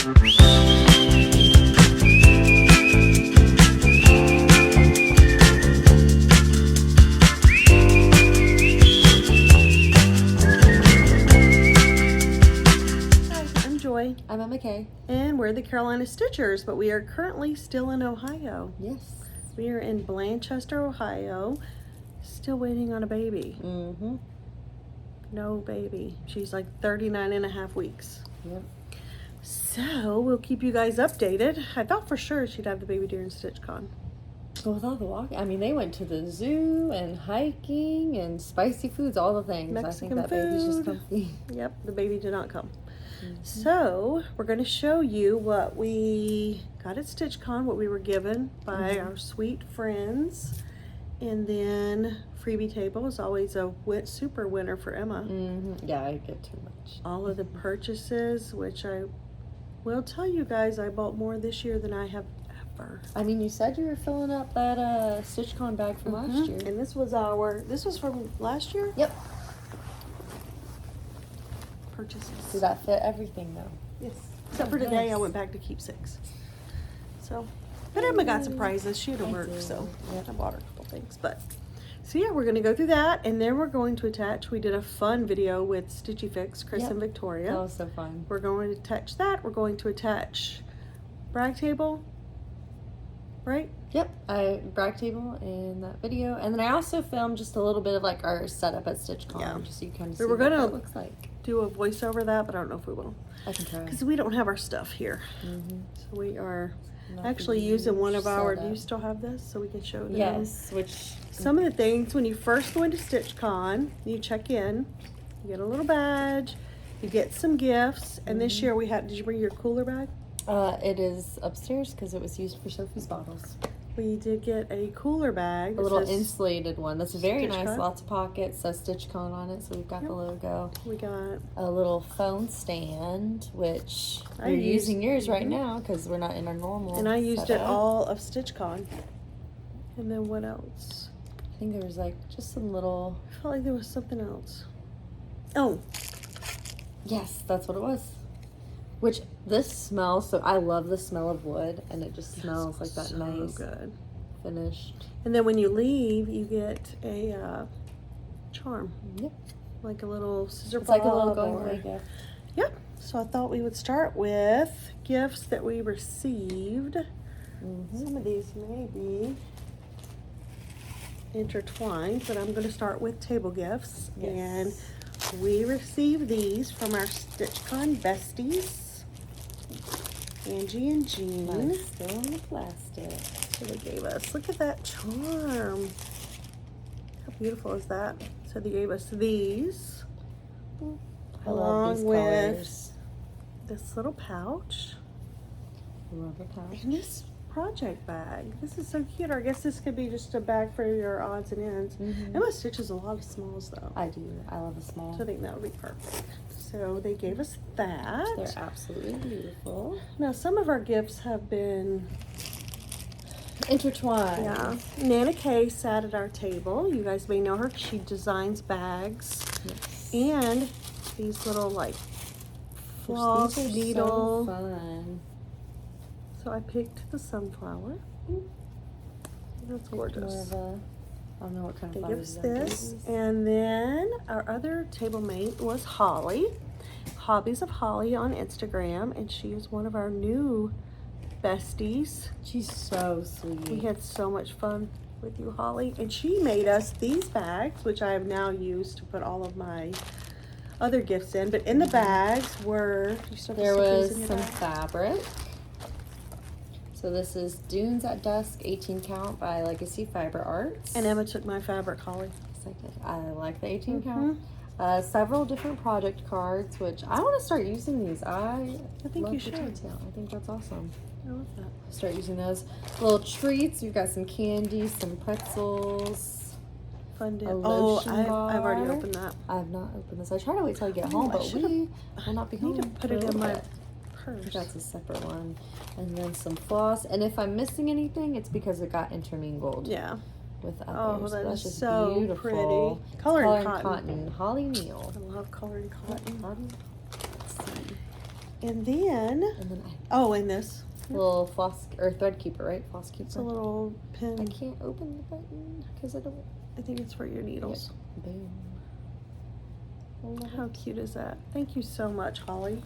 I'm Emma Kay. And we're the Carolina Stitchers, but we are currently still in Ohio. Yes. We are in Blanchester, Ohio, still waiting on a baby. Mm-hmm. No baby. She's like 39 and a half weeks. Yep. So we'll keep you guys updated. I thought for sure she'd have the baby during StitchCon. Well, with all the walking, I mean, they went to the zoo and hiking and spicy foods, all the things. Mexican I think that baby's just food. comfy. Yep, the baby did not come. Mm-hmm. So we're going to show you what we got at StitchCon, what we were given by our sweet friends. And then freebie table is always a super winner for Emma. Mm-hmm. Yeah, I get too much. All of the purchases, which I will tell you guys, I bought more this year than I have ever. I mean, you said you were filling up that StitchCon bag from last year. And this was from last year? Yep. Purchases. Does that fit everything, though? Yes. Except for today, I went back to Keepsakes. So, but Emma got some prizes. She had to work, so I bought her a couple things. But, so yeah, we're going to go through that, and then we're going to attach. We did a fun video with StitchyFix, Chris and Victoria. That was so fun. We're going to attach that. We're going to attach brag table, right? Yep, brag table in that video, and then I also filmed just a little bit of like our setup at StitchCon, just so you kind of see what that looks like. Do a voiceover of that, but I don't know if we will. I can try. Because we don't have our stuff here. So we are actually using one of our, do you still have this? So we can show them. Yes, which. Some of the things, when you first go into StitchCon, you check in, you get a little badge, you get some gifts, and this year we had, did you bring your cooler bag? It is upstairs because it was used for Sophie's bottles. We did get a cooler bag. A little insulated one. That's very nice. StitchCon. Lots of pockets. Says StitchCon on it, so we've got the logo. We got a little phone stand, which we're using yours right now because we're not in our normal. And I used it all of StitchCon. And then what else? I think there was like just some little. I felt like there was something else. Oh. Yes, that's what it was. Which this smells, so I love the smell of wood, and it just smells like that nice, good, finished. And then when you leave, you get a charm. Yep. Like a little scissor It's like a little going away gift. Yep. So I thought we would start with gifts that we received. Some of these may be intertwined, but I'm going to start with table gifts. And we received these from our StitchCon besties, Angie and Jean. Mine's still in the plastic. So they gave us, look at that charm. How beautiful is that? So they gave us these, along with this little pouch. I love the pouch. And this project bag. This is so cute. Or I guess this could be just a bag for your odds and ends. Emma stitches a lot of smalls though. I do. I love a small. So I think that would be perfect. So they gave us that. They're absolutely beautiful. Now some of our gifts have been intertwined. Yeah. Nana Kay sat at our table. You guys may know her. She designs bags. Yes. And these little like floss needle. So fun. So I picked the sunflower. That's gorgeous. More of a, I don't know what kind of They give us this. And then our other table mate was Holly. Hobbies of Holly on Instagram. And she is one of our new besties. She's so sweet. We had so much fun with you, Holly. And she made us these bags, which I have now used to put all of my other gifts in. But in the bags were, there was some fabric. So this is Dunes at Dusk 18 count by Legacy Fiber Arts. And Emma took my fabric, Holly. Yes, I did. I like the 18 count. Several different project cards, which I want to start using these. I think you should. Detail. I think that's awesome. I love that. Start using those little treats. We've got some candy, some pretzels. Fun dip. Oh, I've already opened that. I have not opened this. I try to wait till I get home, but we will not be home. I need to put it in my purse. That's a separate one. And then some floss. And if I'm missing anything, it's because it got intermingled. Yeah. With others. Oh, that is just so beautiful. Pretty. Color and cotton. Holly Neal. I love color and cotton. Let's see. And then, and this. Little floss or thread keeper, right? Floss keeper. It's a little pin. I can't open the button because I don't. I think it's for your needles. Yep. Boom. How cute is that? Thank you so much, Holly.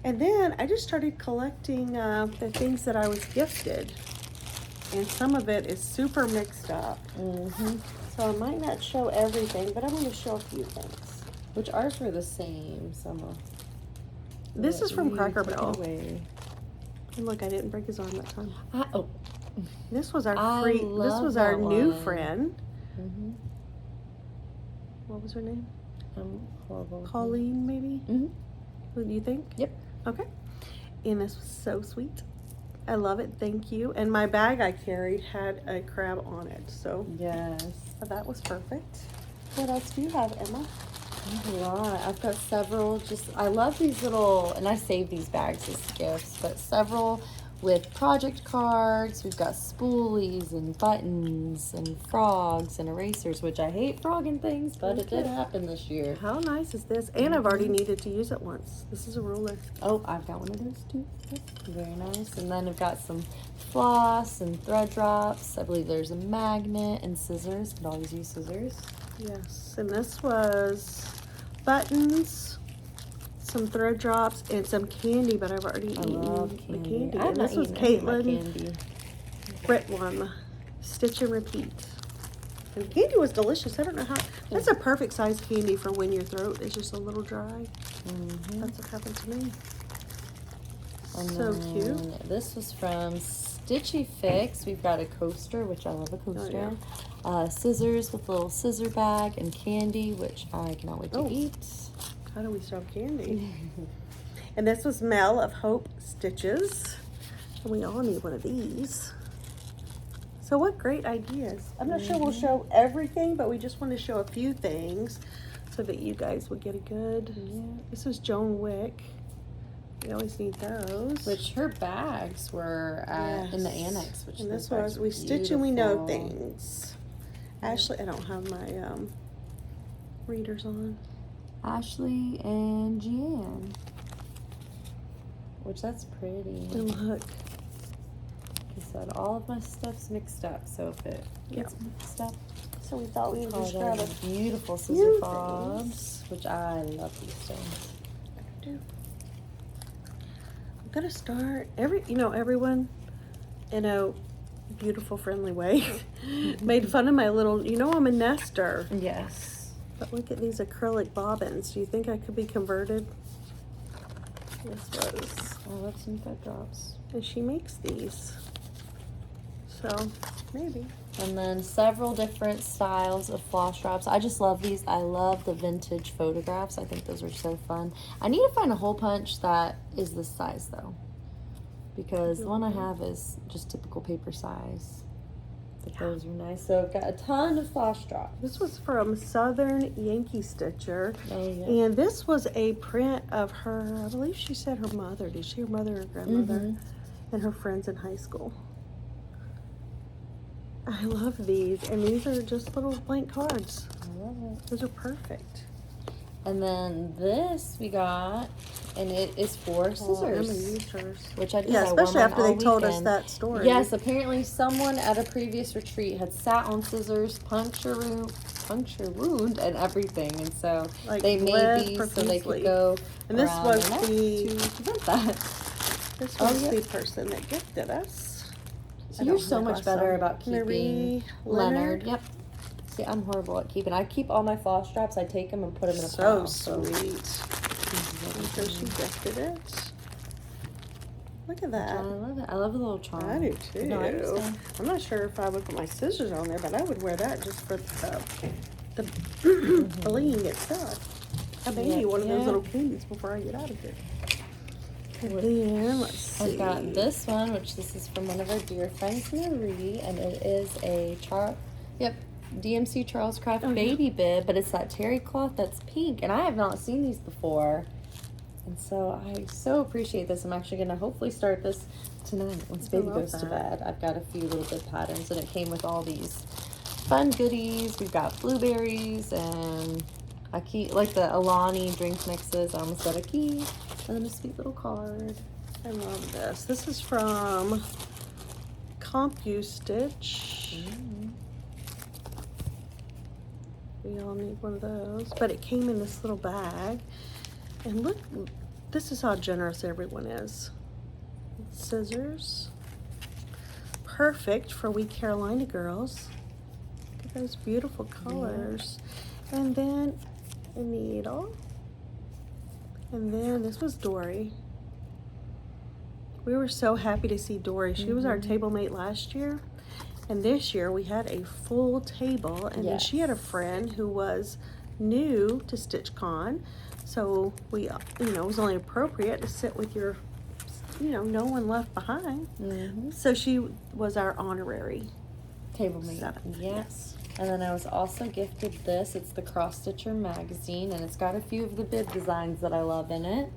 And then I just started collecting the things that I was gifted. And some of it is super mixed up. So I might not show everything, but I'm going to show a few things. Which ours were the same, some of. This is from Cracker Barrel. And look, I didn't break his arm that time. This was our this was our new friend. What was her name? Horrible. Colleen, maybe? What do you think? Yep. Okay. And this was so sweet. I love it. Thank you. And my bag I carried had a crab on it. So yes, that was perfect. What else do you have, Emma? A lot. I've got several. I love these little, and I save these bags as gifts, but several with project cards. We've got spoolies and buttons and frogs and erasers, which I hate frogging things, but it did happen this year. How nice is this? And I've already needed to use it once. This is a ruler. Oh, I've got one of those too. Yep. Very nice. And then I've got some floss and thread drops. I believe there's a magnet and scissors. Could always use scissors. Yes, and this was buttons, some thread drops, and some candy, but I've already eaten love the candy. I've And this was Caitlin Britwam, Stitch and Repeat. And the candy was delicious. I don't know how. That's a perfect size candy for when your throat is just a little dry. That's what happened to me. And so cute. This was from StitchyFix. We've got a coaster, which I love a coaster. Scissors with a little scissor bag and candy, which I cannot wait to eat. How do we stop candy? And this was Mel of Hope Stitches. And we all need one of these. So what great ideas. I'm not sure we'll show everything, but we just want to show a few things so that you guys would get a good. This is Joan Wick. We always need those. Which her bags were in the annex. Which and this was We Stitch and We Know Things. Ashley, I don't have my readers on. Ashley and Jeanne. Which that's pretty. And look. Like I said, all of my stuff's mixed up, so if it gets mixed up. So we thought we would just grab a beautiful scissor fobs, which I love these things. I do. I'm gonna start everyone in a beautiful, friendly way made fun of my little. I'm a nester. Yes. But look at these acrylic bobbins. Do you think I could be converted? This was. I love some thread drops. And she makes these. So maybe. And then several different styles of floss drops. I just love these. I love the vintage photographs. I think those are so fun. I need to find a hole punch that is this size though, because the one I have is just typical paper size. But those are nice. So I've got a ton of floss drops. This was from Southern Yankee Stitcher. Oh, yeah. And this was a print of her, I believe she said her mother. Did she? Her mother or grandmother? And her friends in high school. I love these. And these are just little blank cards. I love it. Those are perfect. And then this we got, and it is for scissors. Emma used hers. Which I did. Yeah, especially after they told us that story. Yes, apparently someone at a previous retreat had sat on scissors, puncture wound, and everything, and so they made these so they could go. And this was to prevent that. This was the person that gifted us. So you're so much better about keeping Marie Leonard. Yep. See, I'm horrible at keeping. I keep all my floss drops. I take them and put them in a pile. So sweet. So she gifted it. Look at that. I love it. I love the little charm. I do too. No, I understand. I'm not sure if I would put my scissors on there, but I would wear that just for the bling itself. I may need one of those little candies before I get out of here. And then let's see. I've got this one, which this is from one of our dear friends, Marie, and it is a DMC Charles Craft baby bib, but it's that terry cloth that's pink, and I have not seen these before, and so I so appreciate this. I'm actually gonna hopefully start this tonight once baby goes to bed. I've got a few little bit patterns, and it came with all these fun goodies. We've got blueberries, and I keep like the Alani drink mixes. I almost said a key. And then a sweet little card. I love this. This is from CompuStitch. We all need one of those. But it came in this little bag. And look, this is how generous everyone is. Scissors. Perfect for we Carolina girls. Look at those beautiful colors. Yeah. And then a needle. And then this was Dory. We were so happy to see Dory. She was our table mate last year. And this year we had a full table. And then she had a friend who was new to StitchCon. So we, you know, it was only appropriate to sit with your, you know, no one left behind. So she was our honorary table mate. Yes. And then I was also gifted this. It's the Cross Stitcher magazine, and it's got a few of the bib designs that I love in it.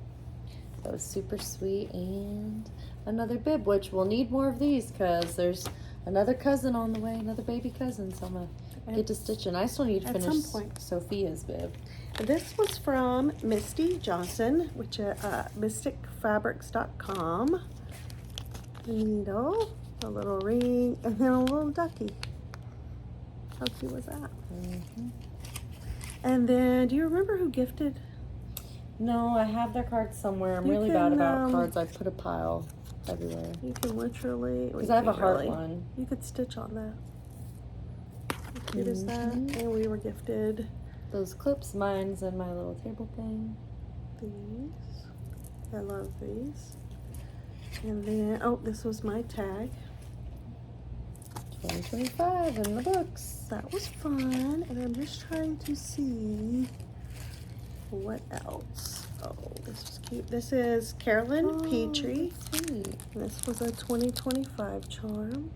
So it's super sweet. And another bib, which we'll need more of these because there's another cousin on the way, another baby cousin. So I'm going to get to stitch, and I still need to finish Sophia's bib. This was from Misty Johnson, which is mysticfabrics.com. Needle, a little ring, and then a little ducky. How cute was that? And then, do you remember who gifted? No, I have their cards somewhere. I'm really bad about cards. I put a pile everywhere. You can literally, because I have a heart one. You could stitch on that. How cute is that? And we were gifted those clips. Mine's in my little table thing. These. I love these. And then, oh, this was my tag. 2025 in the books. That was fun. And I'm just trying to see what else. Oh, this was cute. This is Carolyn Petrie. This was a 2025 charm.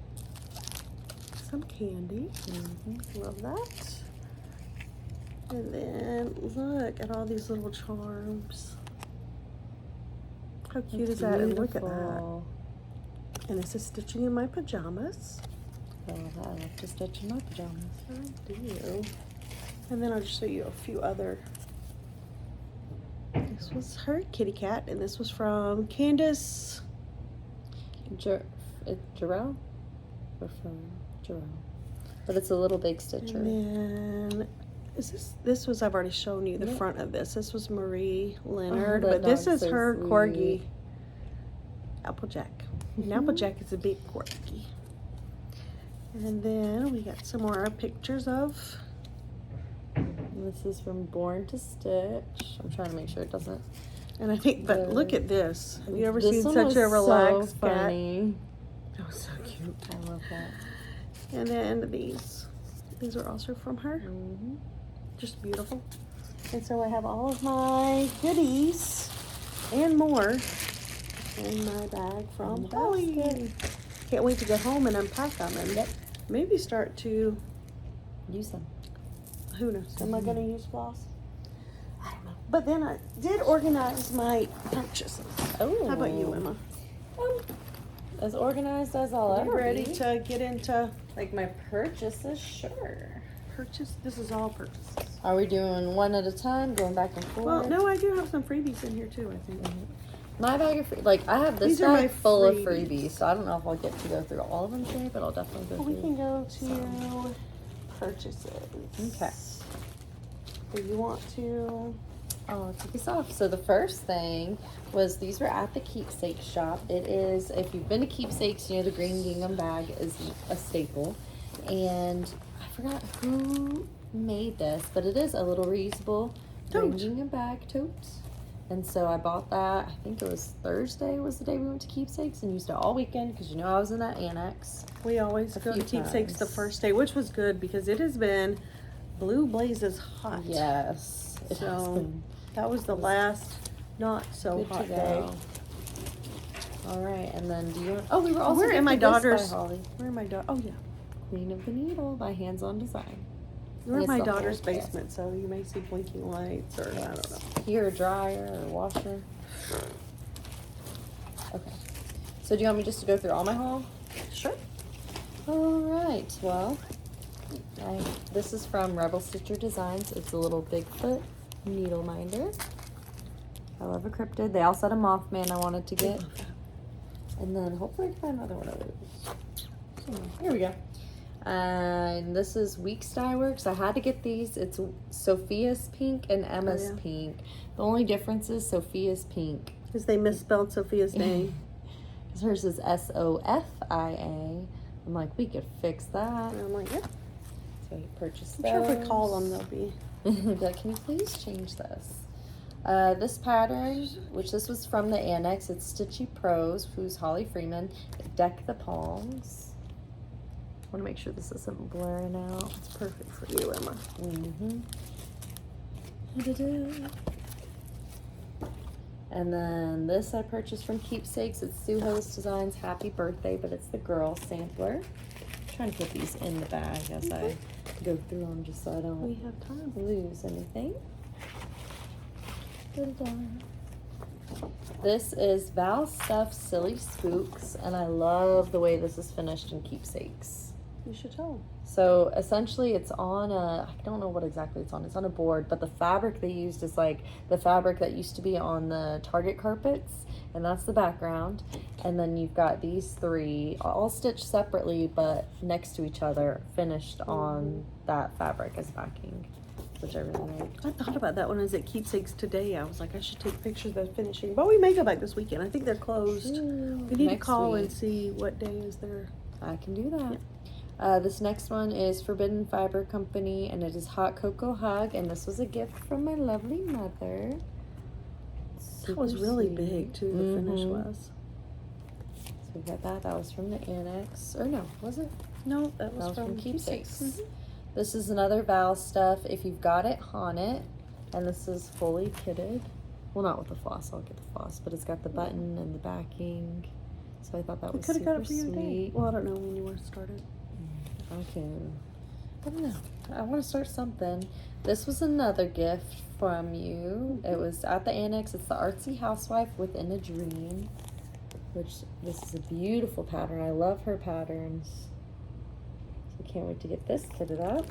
Some candy. Love that. And then look at all these little charms. How cute is that? And look at that. And this is stitching in my pajamas. Oh, I love to stitch in my pajamas. I do. And then I'll just show you a few other. This was her kitty cat, and this was from Candace. Jarrell? Or from Jarrell? But it's a little big stitcher. And then this was, I've already shown you the front of this. This was Marie Leonard, but this is her corgi, Applejack. And Applejack is a big corgi. And then we got some more pictures of. And this is from Born to Stitch. I'm trying to make sure it doesn't. And I think, but look at this. Have you ever seen such a relaxed cat? Funny. That was so cute. I love that. And then these are also from her. Just beautiful. And so I have all of my goodies and more in my bag from Holly. Can't wait to get home and unpack them and maybe start to use them. Who knows? Am I going to use floss? I don't know. But then I did organize my purchases. Oh. How about you, Emma? As organized as I'll ever ready be. to get into like my purchases? Sure. Purchase. This is all purchases. Are we doing one at a time, going back and forth? Well, no, I do have some freebies in here too, I think. My bag of I have this bag full of freebies, so I don't know if I'll get to go through all of them today, but I'll definitely go through. We can go to purchases. Okay. Do you want to? I'll kick us off. So the first thing was these were at the Keepsakes shop. It is, if you've been to Keepsakes, you know the green gingham bag is a staple. And I forgot who made this, but it is a little reusable green gingham bag tote. And so I bought that, I think it was Thursday was the day we went to Keepsakes, and used it all weekend because you know I was in that annex. We always go to Keepsakes the first day, which was good because it has been blue blazes hot. Yes. So that was the last not so hot day. All right, and then do you want, oh, we were also where am my daughters? Where am my daughter? Oh yeah. Queen of the Needle by Hands On Design. We're in my daughter's basement, so you may see blinking lights or I don't know. Here, a dryer or washer. Okay. So do you want me just to go through all my haul? Sure. All right. Well, this is from Rebel Stitcher Designs. It's a little Bigfoot needle minder. I love a cryptid. They also had a Mothman I wanted to get. And then hopefully I can find another one of those. So, here we go. And this is Weeks Dye Works. I had to get these. It's Sophia's pink and Emma's pink. The only difference is Sophia's pink. Because they misspelled Sophia's name. Hers is Sofia. I'm like, we could fix that. And I'm like, yep. So I purchased I'm those. sure if we call them, they'll be. Like, can you please change this? This pattern, which this was from the Annex, it's Stitchy Pros, who's Holly Freeman. Deck the Palms. I want to make sure this isn't blurring out. It's perfect for you, Emma. And then this I purchased from Keepsakes. It's Suho's Designs Happy Birthday, but it's the girl sampler. I'm trying to put these in the bag as I go through them just so I don't We have time. lose anything. This is Val Stuff Silly Spooks, and I love the way this is finished in Keepsakes. You should tell them. So essentially it's on a, I don't know what exactly it's on. It's on a board, but the fabric they used is like the fabric that used to be on the Target carpets, and that's the background. And then you've got these three all stitched separately, but next to each other, finished on that fabric as backing, which I really liked. I thought about that when I was at Keepsakes today. I was like, I should take pictures of the finishing. But we may go back this weekend. I think they're closed. We need to call and see what day is there. I can do that. This next one is Forbidden Fiber Company, and it is Hot Cocoa Hug, and this was a gift from my lovely mother. That was really sweet. big too, the finish was. So we got that. That was from the Annex. Or no, was it? No, that was from from Keepsakes. This is another Val Stuff. If you've got it, haunt it. And this is fully kitted. Well, not with the floss. I'll get the floss. But it's got the button and the backing. So I thought that was could have got super it for you today. sweet. Well, I don't know when you were started. Okay. I don't know. I want to start something. This was another gift from you. It was at the Annex. It's the Artsy Housewife Within a Dream. Which, this is a beautiful pattern. I love her patterns. So can't wait to get this kitted up.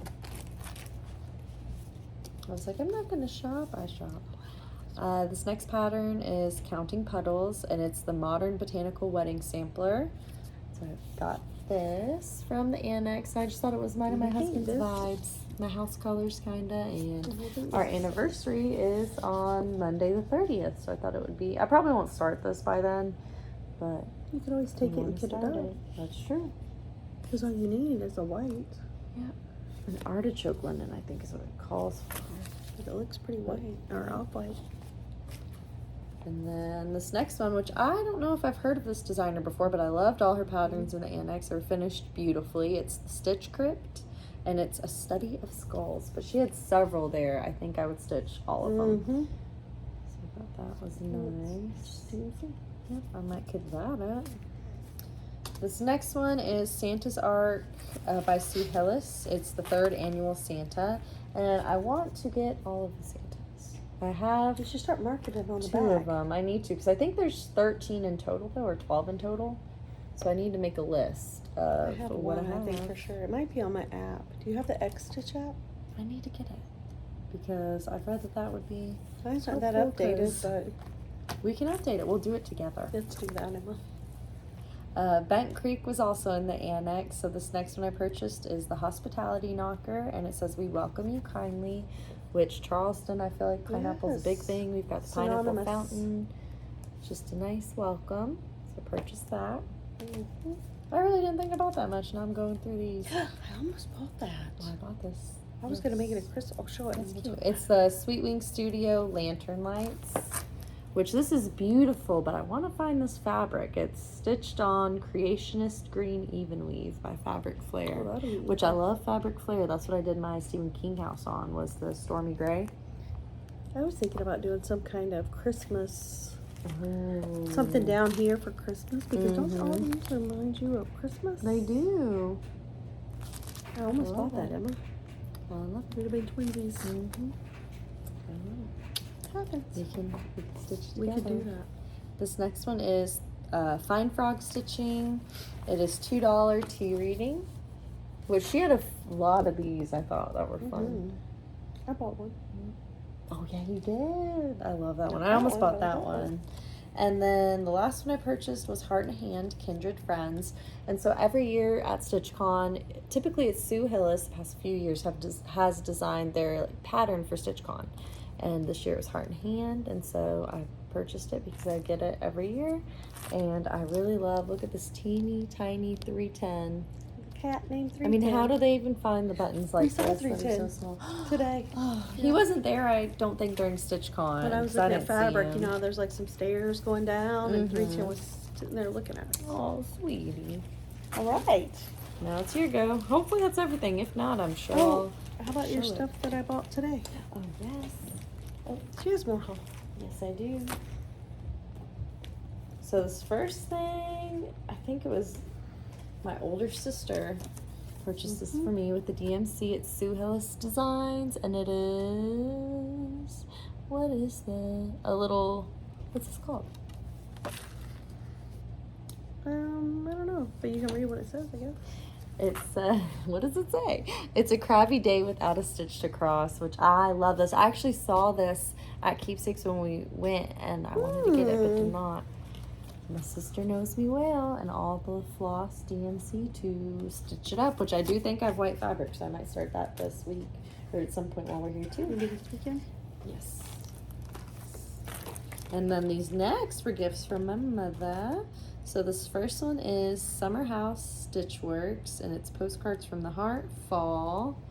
I was like, I'm not going to shop. I shop. This next pattern is Counting Puddles, and it's the Modern Botanical Wedding Sampler. So I've got this from the Annex. I just thought it was mine and my husband's vibes. My house colors, kind of. And our anniversary is on Monday the 30th. So I thought it would be, I probably won't start this by then, but You can always take it and kit it up. That's true. Because all you need is a white. Yeah. An artichoke linen, I think is what it calls for. But it looks pretty white, or off-white. And then this next one, which I don't know if I've heard of this designer before, but I loved all her patterns in the Annex. They're finished beautifully. It's the Stitch Crypt, and it's a study of skulls. But she had several there. I think I would stitch all of them. So I thought that was nice. Yep, I might kit that up. This next one is Santa's Ark by Sue Hillis. It's the 3rd annual Santa, and I want to get all of the Santas. I have You should start marketing on the 2 back. of them. I need to, because I think there's 13 in total though, or 12 in total. So I need to make a list of I have what one, I have. I think, for sure. It might be on my app. Do you have the X Stitch app? I need to get it because I've read that that would be. It's not so that cool, updated, 'cause but we can update it. We'll do it together. let's do that, Emma. Bent Creek was also in the Annex. So this next one I purchased is the Hospitality Knocker, and it says, "We welcome you kindly," which Charleston, I feel like pineapple's a big Yes. thing. We've got the pineapple Synonymous. fountain. Just a nice welcome. So purchased that. I really didn't think about that much. Now I'm going through these. I almost bought that. Well, I bought this. I was going to make it a crystal. I'll show it. That's and cute. we'll It's the Sweet Wing Studio Lantern Lights, which this is beautiful, but I want to find this fabric. It's stitched on Creationist Green Even Weave by Fabric Flare, that'll be which I love Fabric Flare. That's what I did my Stephen King house on, was the Stormy Gray. I was thinking about doing some kind of Christmas, Ooh. something down here for Christmas, because don't all Mhm. these remind you of Christmas? They do. I almost I bought love that, it. Emma. I love Would have been Tweezies. Mm-hmm. Happens. We can stitch together. We could do that. This next one is Fine Frog Stitching. It is $2 tea reading, which she had a lot of these, I thought, that were fun. I bought one. Oh yeah, you did. I love that one. I almost bought that one. And then the last one I purchased was Heart and Hand, Kindred Friends. And so every year at StitchCon, typically it's Sue Hillis, the past few years has designed their pattern for StitchCon. And this year it was Heart and Hand, and so I purchased it because I get it every year. And I really love, look at this teeny tiny 310. Cat named 310. I mean, how do they even find the buttons like we saw this? 310 so small. today. Oh, he wasn't there, I don't think, during StitchCon. When I was looking at fabric, you know, there's like some stairs going down, and 310 was sitting there looking at it. Oh, sweetie. All right. Now it's your go. Hopefully that's everything. If not, I'm sure Oh, I'll how about your show it. stuff that I bought today? Oh, yes. Oh, she has more haul. Yes, I do. So this first thing, I think it was my older sister purchased this for me with the DMC. It's Sue Hillis Designs, and it is, what is that? A little, what's this called? I don't know, but you can read what it says, I guess. It's, what does it say? It's a crabby day without a stitch to cross, which I love this. I actually saw this at Keepsakes when we went, and I wanted to get it, but did not. My sister knows me well, and all the floss DMC to stitch it up, which I do think I have white fabric, so I might start that this week, or at some point while we're here too. Maybe this weekend? Yes. And then these next were gifts from my mother. So this first one is Summer House Stitch Works, and it's postcards from the heart, fall,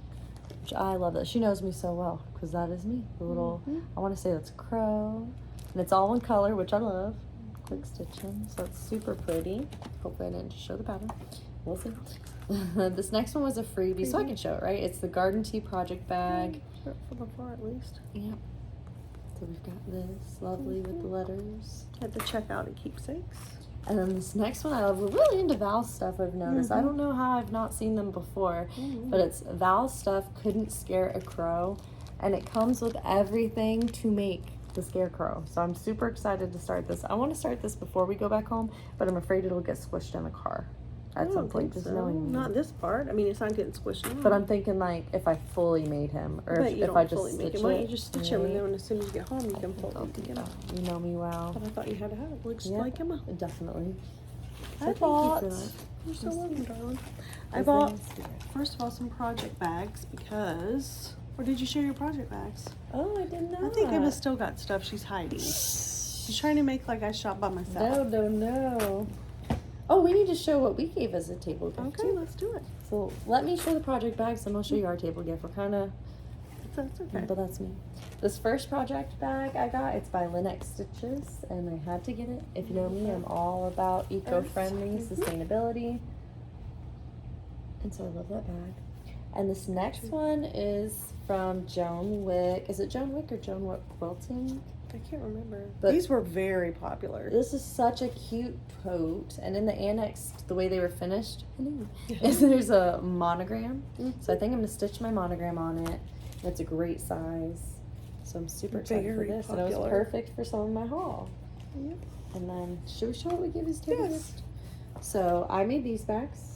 which I love that. She knows me so well, because that is me. The little, I want to say that's a crow, and it's all in color, which I love. Quick stitching, so it's super pretty. Hopefully I didn't just show the pattern. We'll see. This next one was a freebie, so I can show it, right? It's the Garden Tea Project Bag. From afar, at least. Yeah. So we've got this, lovely with the letters. Had to check out at Keepsakes. And then this next one I love. We're really into Val stuff, I've noticed. I don't know how I've not seen them before, but it's Val stuff, Couldn't Scare a Crow. And it comes with everything to make the scarecrow. So I'm super excited to start this. I want to start this before we go back home, but I'm afraid it'll get squished in the car at some point, just knowing me. Not this part. I mean, it's not getting squished in. But I'm thinking like if I fully made him, or if I just stitch it. Why don't you just stitch him, and then as soon as you get home, you can fold it together. You know me well. But I thought you had to have it. Looks like Emma. Definitely. I bought. You're so welcome, darling. I bought, first of all, some project bags because. Or did you share your project bags? Oh, I didn't know. I think Emma still got stuff she's hiding. She's trying to make like I shop by myself. No. Oh, we need to show what we gave as a table gift. Okay, too. let's do it. So let me show the project bags, and I'll show you our table gift. We're kind of, That's okay. but that's me. This first project bag I got, it's by LNS Stitchers, and I had to get it. If you know me, I'm all about eco-friendly sustainability, and so I love that bag. And this next one is from Joan Wick. Is it Joan Wick or Joan Quilting? I can't remember. But these were very popular. This is such a cute tote, and in the annex, the way they were finished, is there's a monogram. So I think I'm gonna stitch my monogram on it. It's a great size, so I'm super excited for this. And it was perfect for some of my haul. Yep. And then should we show what we give as table gift? So I made these bags.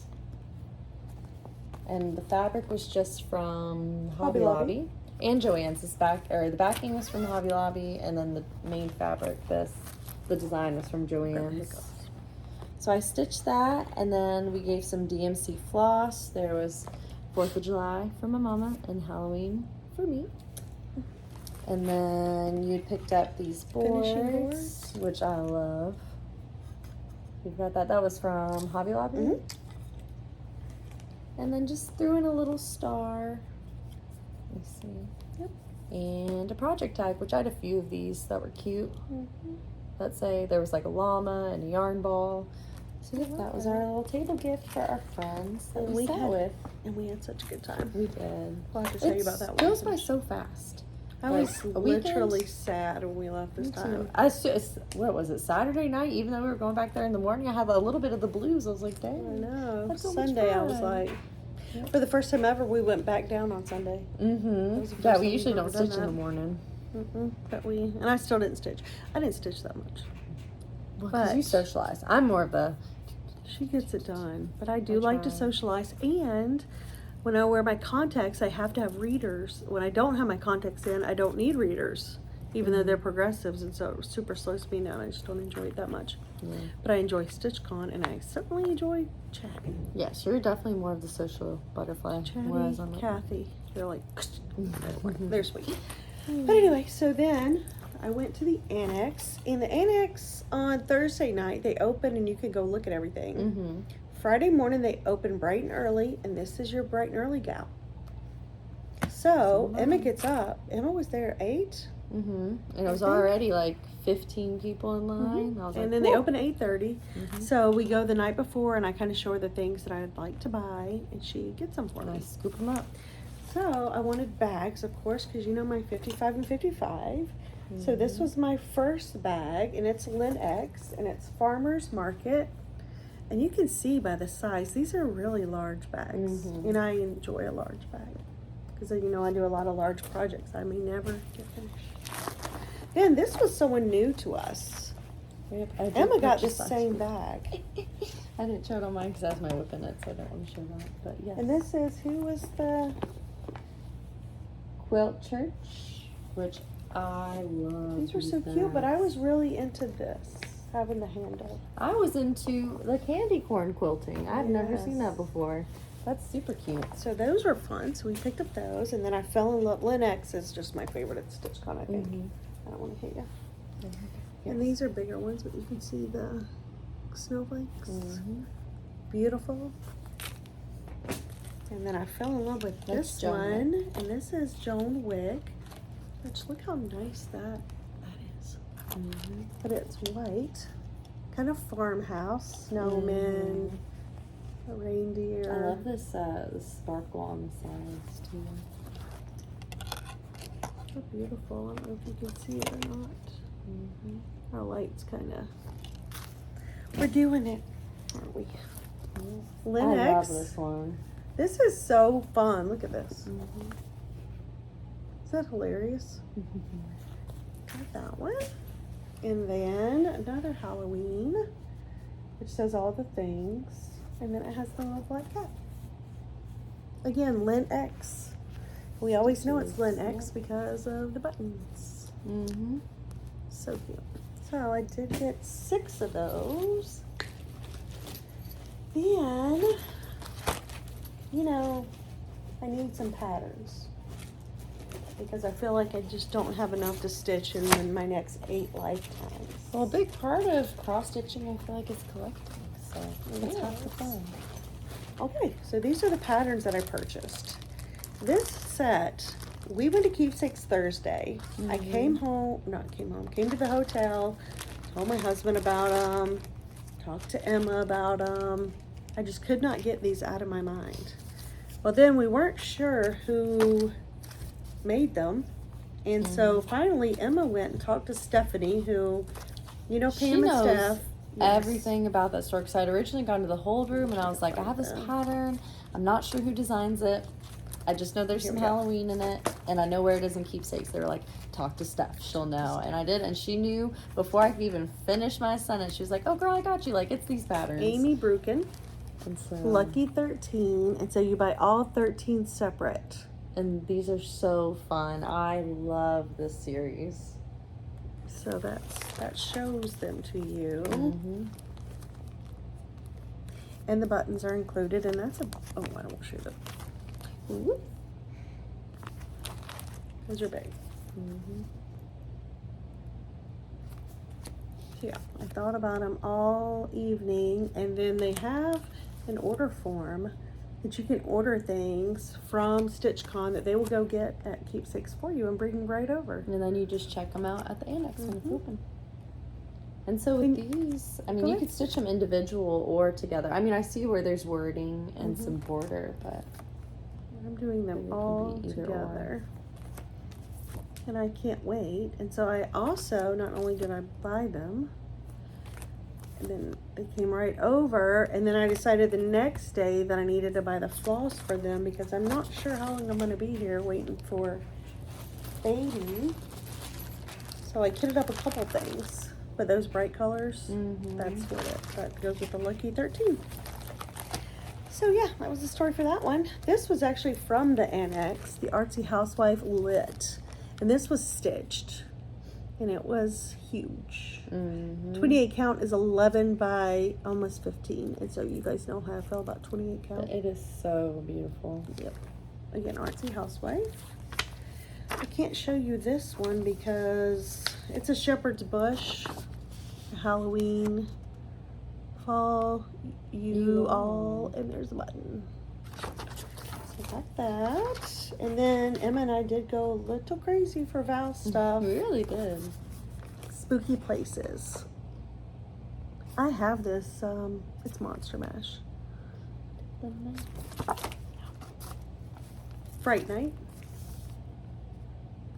And the fabric was just from Hobby Lobby. And Joann's. The backing was from Hobby Lobby, and then the main fabric, the design was from Joann's. So I stitched that, and then we gave some DMC floss. There was 4th of July for my mama, and Halloween for me. And then you picked up these boards, which I love. We've got that. That was from Hobby Lobby. And then just threw in a little star. Let me see. Yep. And a project tag, which I had a few of these that were cute. Let's say there was like a llama and a yarn ball. So that was our little table gift for our friends that we sat with. And we had such a good time. We did. I'll have to tell you about that one. It goes by so fast. I was literally sad when we left this time. What was it, Saturday night? Even though we were going back there in the morning, I had a little bit of the blues. I was like, dang. I know. That's so Sunday, much I was fun. like, for the first time ever, we went back down on Sunday. Yeah, we usually don't stitch in the morning. But and I still didn't stitch. I didn't stitch that much. Because you socialize. I'm more of a... She gets it done. But I do like to socialize. And when I wear my contacts, I have to have readers. When I don't have my contacts in, I don't need readers, even though they're progressives, and so it super slows me down. I just don't enjoy it that much. Yeah. But I enjoy StitchCon, and I certainly enjoy chatting. Yes, you're definitely more of the social butterfly. Whereas I'm like, Kathy, they're like, they're sweet. But anyway, so then I went to the annex. In the annex on Thursday night, they open and you can go look at everything. mm-hmm. Friday morning, they open bright and early, and this is your bright and early gal. So Emma gets up. Emma was there at 8. Mm-hmm. And it was already like 15 people in line. I was like, and then they open at 8:30. Mm-hmm. So we go the night before, and I kind of show her the things that I'd like to buy, and she gets them for and I me. scoop them up. So I wanted bags, of course, because you know my 55 and 55. So this was my first bag, and it's LNS, and it's Farmer's Market. And you can see by the size, these are really large bags. And I enjoy a large bag. Because, you know, I do a lot of large projects. I may never get finished. Then this was someone new to us. Yep, Emma got this same bag. I didn't show it on mine because that's my whip in it, so I don't want to show that. But yes. And this is, who was the... Quilt Church, which I love. These were so cute, but I was really into this, having the handle. I was into the candy corn quilting. I've never seen Yes. that before. That's super cute. So those were fun. So we picked up those, and then I fell in love. LNS is just my favorite at StitchCon, I think. I don't want to hit you. And these are bigger ones, but you can see the snowflakes. Beautiful. And then I fell in love with That's this Joan one, and this is Joan Wick. Which, look how nice that is. But it's white, kind of farmhouse, snowmen, a reindeer. I love this this sparkle on the sides too. So beautiful. I don't know if you can see it or not. Our light's kind of. We're doing it, aren't we? LNS. I love this one. This is so fun. Look at this. Is that hilarious? Got that one. And then another Halloween, which says all the things. And then it has the little black cat. Again, LNS. We always know it's LNS because of the buttons. So cute. So I did get 6 of those. Then, you know, I need some patterns. Because I feel like I just don't have enough to stitch in my next 8 lifetimes. Well, a big part of cross stitching, I feel like, is collecting. So that's half the fun. Okay, so these are the patterns that I purchased. This set, we went to Keepsakes Thursday. I came to the hotel, told my husband about them, talked to Emma about them. I just could not get these out of my mind. Well, then we weren't sure who made them. And so finally Emma went and talked to Stephanie, who, you know, Pam and Steph. Everything about that store, because I'd originally gone to the whole room and I was like, I have this pattern. I'm not sure who designs it. I just know there's some Halloween in it, and I know where it is in Keepsakes. They were like, talk to Steph, she'll know. And I did, and she knew before I could even finish my sentence. She was like, oh girl, I got you. Like, it's these patterns. Amy Brukin. And so, Lucky 13. And so you buy all 13 separate. and these are so fun. I love this series. So that shows them to you. And the buttons are included, and that's I won't show them. Those are big. So yeah, I thought about them all evening, and then they have an order form that you can order things from StitchCon that they will go get at Keepsakes for you and bring right over. And then you just check them out at the annex when it's open. And so with these, I mean, you could stitch them individual or together. I mean, I see where there's wording and some border, but I'm doing them all together. And I can't wait. And so I also, not only did I buy them, and then they came right over, and then I decided the next day that I needed to buy the floss for them because I'm not sure how long I'm going to be here waiting for baby. So I kitted up a couple things. But those bright colors, that's what that goes with the Lucky 13. So yeah, that was the story for that one. This was actually from the annex, the Artsy Housewife Lit. And this was stitched. And it was huge. 28 count is 11 by almost 15. And so you guys know how I feel about 28 count. It is so beautiful. Yep. Again, Artsy Housewife. I can't show you this one because it's a shepherd's bush. Halloween. Fall. You all. And there's a button. So got that. And then Emma and I did go a little crazy for Val stuff. We really did. Spooky places. I have this, it's Monster Mash. Fright Night.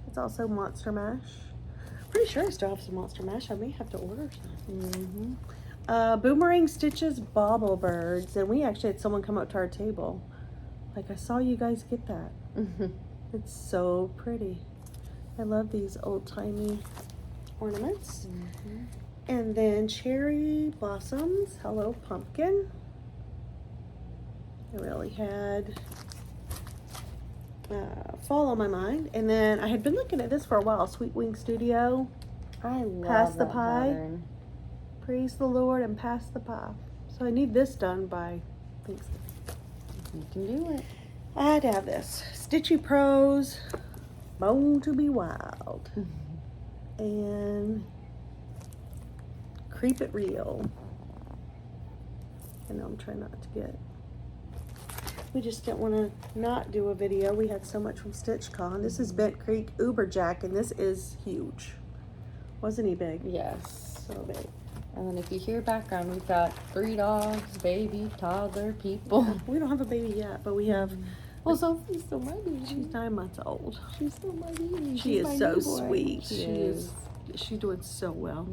It's also Monster Mash. Pretty sure I still have some Monster Mash. I may have to order some. Boomerang Stitches Bobble Birds. And we actually had someone come up to our table. Like, I saw you guys get that. It's so pretty. I love these old-timey ornaments. And then Cherry Blossoms. Hello Pumpkin. I really had fall on my mind. And then I had been looking at this for a while. Sweet Wing Studio. I love Pass the that Pie. pattern. Praise the Lord and pass the pie. So I need this done by Thanksgiving. You can do it. I had to have this. Stitchy Pros. Bone to be Wild. And Creep It Real. I know I'm trying not to get. We just didn't want to not do a video. We had so much from StitchCon. This is Bent Creek Uberjack, and this is huge. Wasn't he big? Yes. So big. And then if you hear background, we've got 3 dogs, baby, toddler, people. We don't have a baby yet, but we have. Well, Sophie's still my baby. She's 9 months old. She's still my baby. She is my so newborn. sweet. She She is. is. She's doing so well.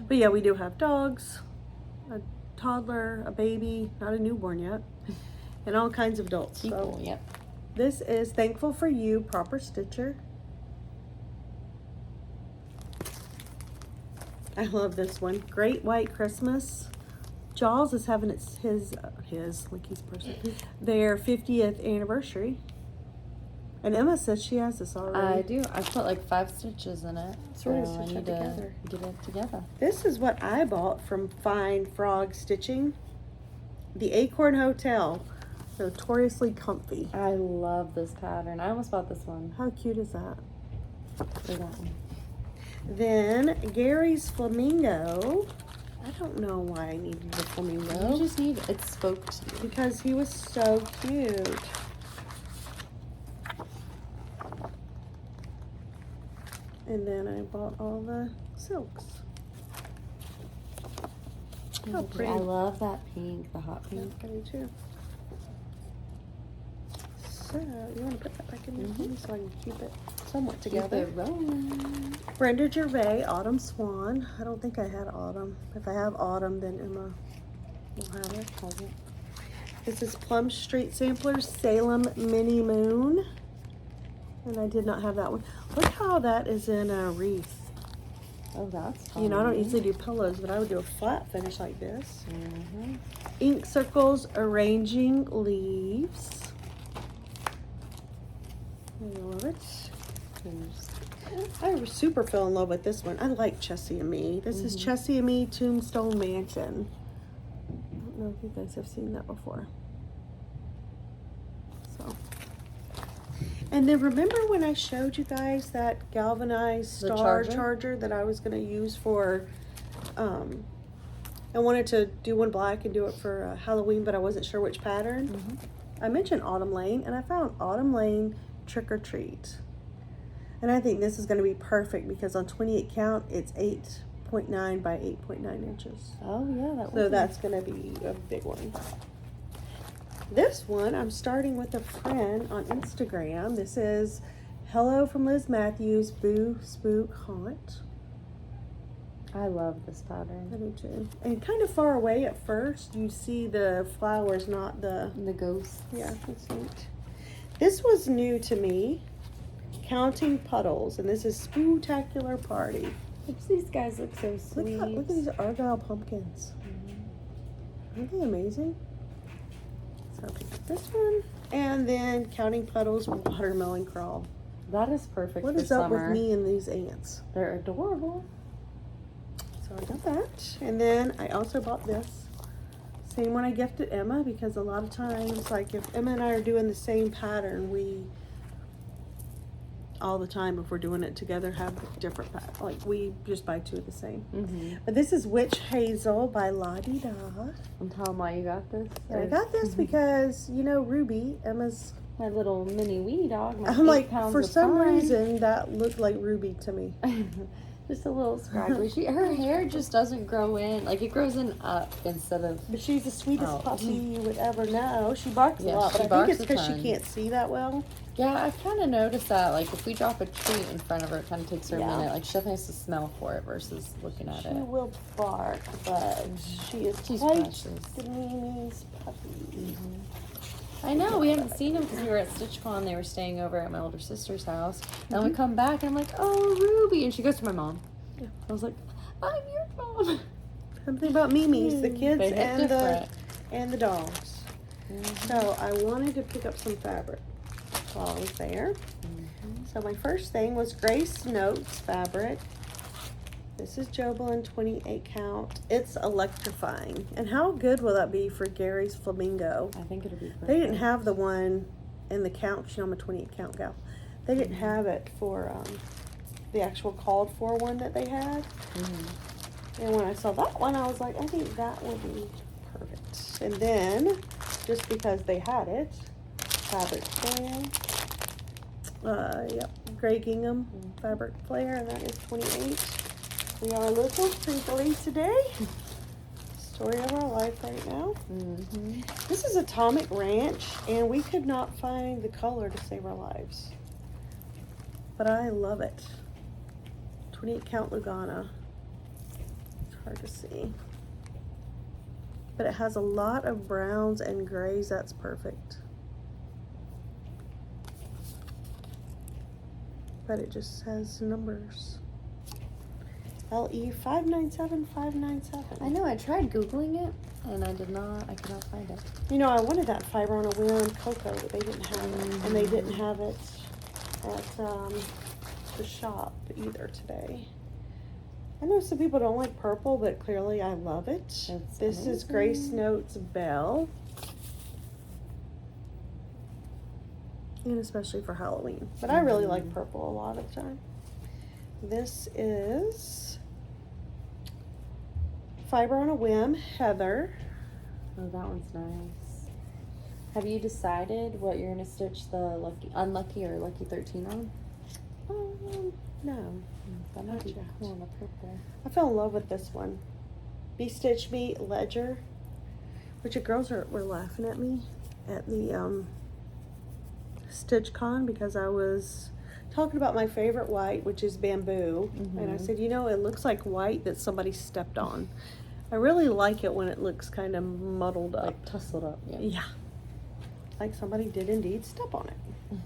But yeah, we do have dogs, a toddler, a baby, not a newborn yet, and all kinds of adults. People, So yep. this is Thankful for You, Proper Stitcher. I love this one. Great White Christmas. Jaws is having his like he's person, their 50th anniversary. And Emma says she has this already. I do. I put like 5 stitches in it. So we're gonna I stitch need that to together. get it together. This is what I bought from Fine Frog Stitching. The Acorn Hotel. Notoriously comfy. I love this pattern. I almost bought this one. How cute is that? For that one. Then Gary's Flamingo. I don't know why I needed the flamingo. You just need it spoke to you. Because he was so cute. And then I bought all the silks. How pretty. I love that pink, the hot pink. I do too. So, you want to put that back in there for me so I can keep it somewhat together? Keep it rolling. Brenda Gervais, Autumn Swan. I don't think I had Autumn. If I have Autumn, then Emma will have it. This is Plum Street Samplers, Salem Mini Moon. And I did not have that one. Look how that is in a wreath. Oh, that's fun. You know, I don't usually do pillows, but I would do a flat finish like this. Ink Circles, Arranging Leaves. I love it. I super fell in love with this one. I like Chessie and Me. This is Chessie and Me Tombstone Mansion. I don't know if you guys have seen that before. So. And then remember when I showed you guys that galvanized The star charger? charger that I was going to use for, I wanted to do one black and do it for Halloween, but I wasn't sure which pattern. I mentioned Autumn Lane, and I found Autumn Lane Trick or Treat. And I think this is going to be perfect because on 28 count, it's 8.9 by 8.9 inches. Oh, yeah, that So that's going to be a big one. This one, I'm starting with a friend on Instagram. This is Hello from Liz Matthews, Boo Spook Haunt. I love this pattern. I do too. And kind of far away at first, you see the flowers, not the... The ghosts. Yeah, that's neat. This was new to me. Counting Puddles, and this is Boo-tacular Party. These guys look so sweet. Look at these Argyle pumpkins. Aren't they amazing? So So I picked up this one. And then Counting Puddles Watermelon Crawl. That is perfect What for is up summer. with me and these ants? They're adorable. So I got that. And then I also bought this. Same one I gifted Emma, because a lot of times, like if Emma and I are doing the same pattern, we all the time, if we're doing it together, have different patterns. Like we just buy two of the same. Mm-hmm. But this is Witch Hazel by La Di Da. And tell them why you got this. And I got this because, you know, Ruby, Emma's, My little mini weenie dog. My I'm 8 like, pounds for of some fun. reason, that looked like Ruby to me. Just a little scraggly. Her hair just doesn't grow in. Like, it grows in up instead of... But she's the sweetest Oh. puppy you would ever know. She barks Yeah, a lot, she but I barks think it's a because she ton. can't see that well. Yeah, I've kind of noticed that. Like, if we drop a treat in front of her, it kind of takes her Yeah. a minute. Like, she definitely has to smell for it versus looking at She it. will bark, but she is She's quite precious. the Mimi's puppy. I know, we haven't seen them because we were at StitchCon. They were staying over at my older sister's house. And we come back, and I'm like, oh, Ruby. And she goes to my mom. Yeah. I was like, I'm your mom. Something about Mimi's, the kids They hit and different. the dogs. So I wanted to pick up some fabric while I was there. So my first thing was Grace Notes fabric. This is Jobelan 28 count. It's electrifying. And how good will that be for Gary's Flamingo? I think it'll be perfect. They didn't have the one in the count. You know, I'm a 28 count gal. They didn't have it for the actual called for one that they had. And when I saw that one, I was like, I think that would be perfect. And then, just because they had it, fabric flare. Yep, Gray Gingham fabric flare, and that is 28. We are a little crinkly today. Story of our life right now. This is Atomic Ranch, and we could not find the color to save our lives. But I love it. 28 count Lugana. It's hard to see. But it has a lot of browns and grays. That's perfect. But it just has numbers. LE 597597. I know, I tried Googling it, and I could not find it. You know, I wanted that fiber on a wheel and cocoa, but they didn't have it. And they didn't have it at the shop either today. I know some people don't like purple, but clearly I love it. That's This is amazing. Grace Notes Belle. And especially for Halloween. But I really like purple a lot of the time. This is Fiber on a Whim, Heather. Oh, that one's nice. Have you decided what you're gonna stitch the unlucky or lucky 13 on? No. That might be Not yet. cool on the purple. I fell in love with this one. Be Stitch Me Ledger. Which the girls were laughing at me at the StitchCon because I was talking about my favorite white, which is bamboo. And I said, you know, it looks like white that somebody stepped on. I really like it when it looks kind of muddled up. Like tussled up, yeah. Yeah. Like somebody did indeed step on it.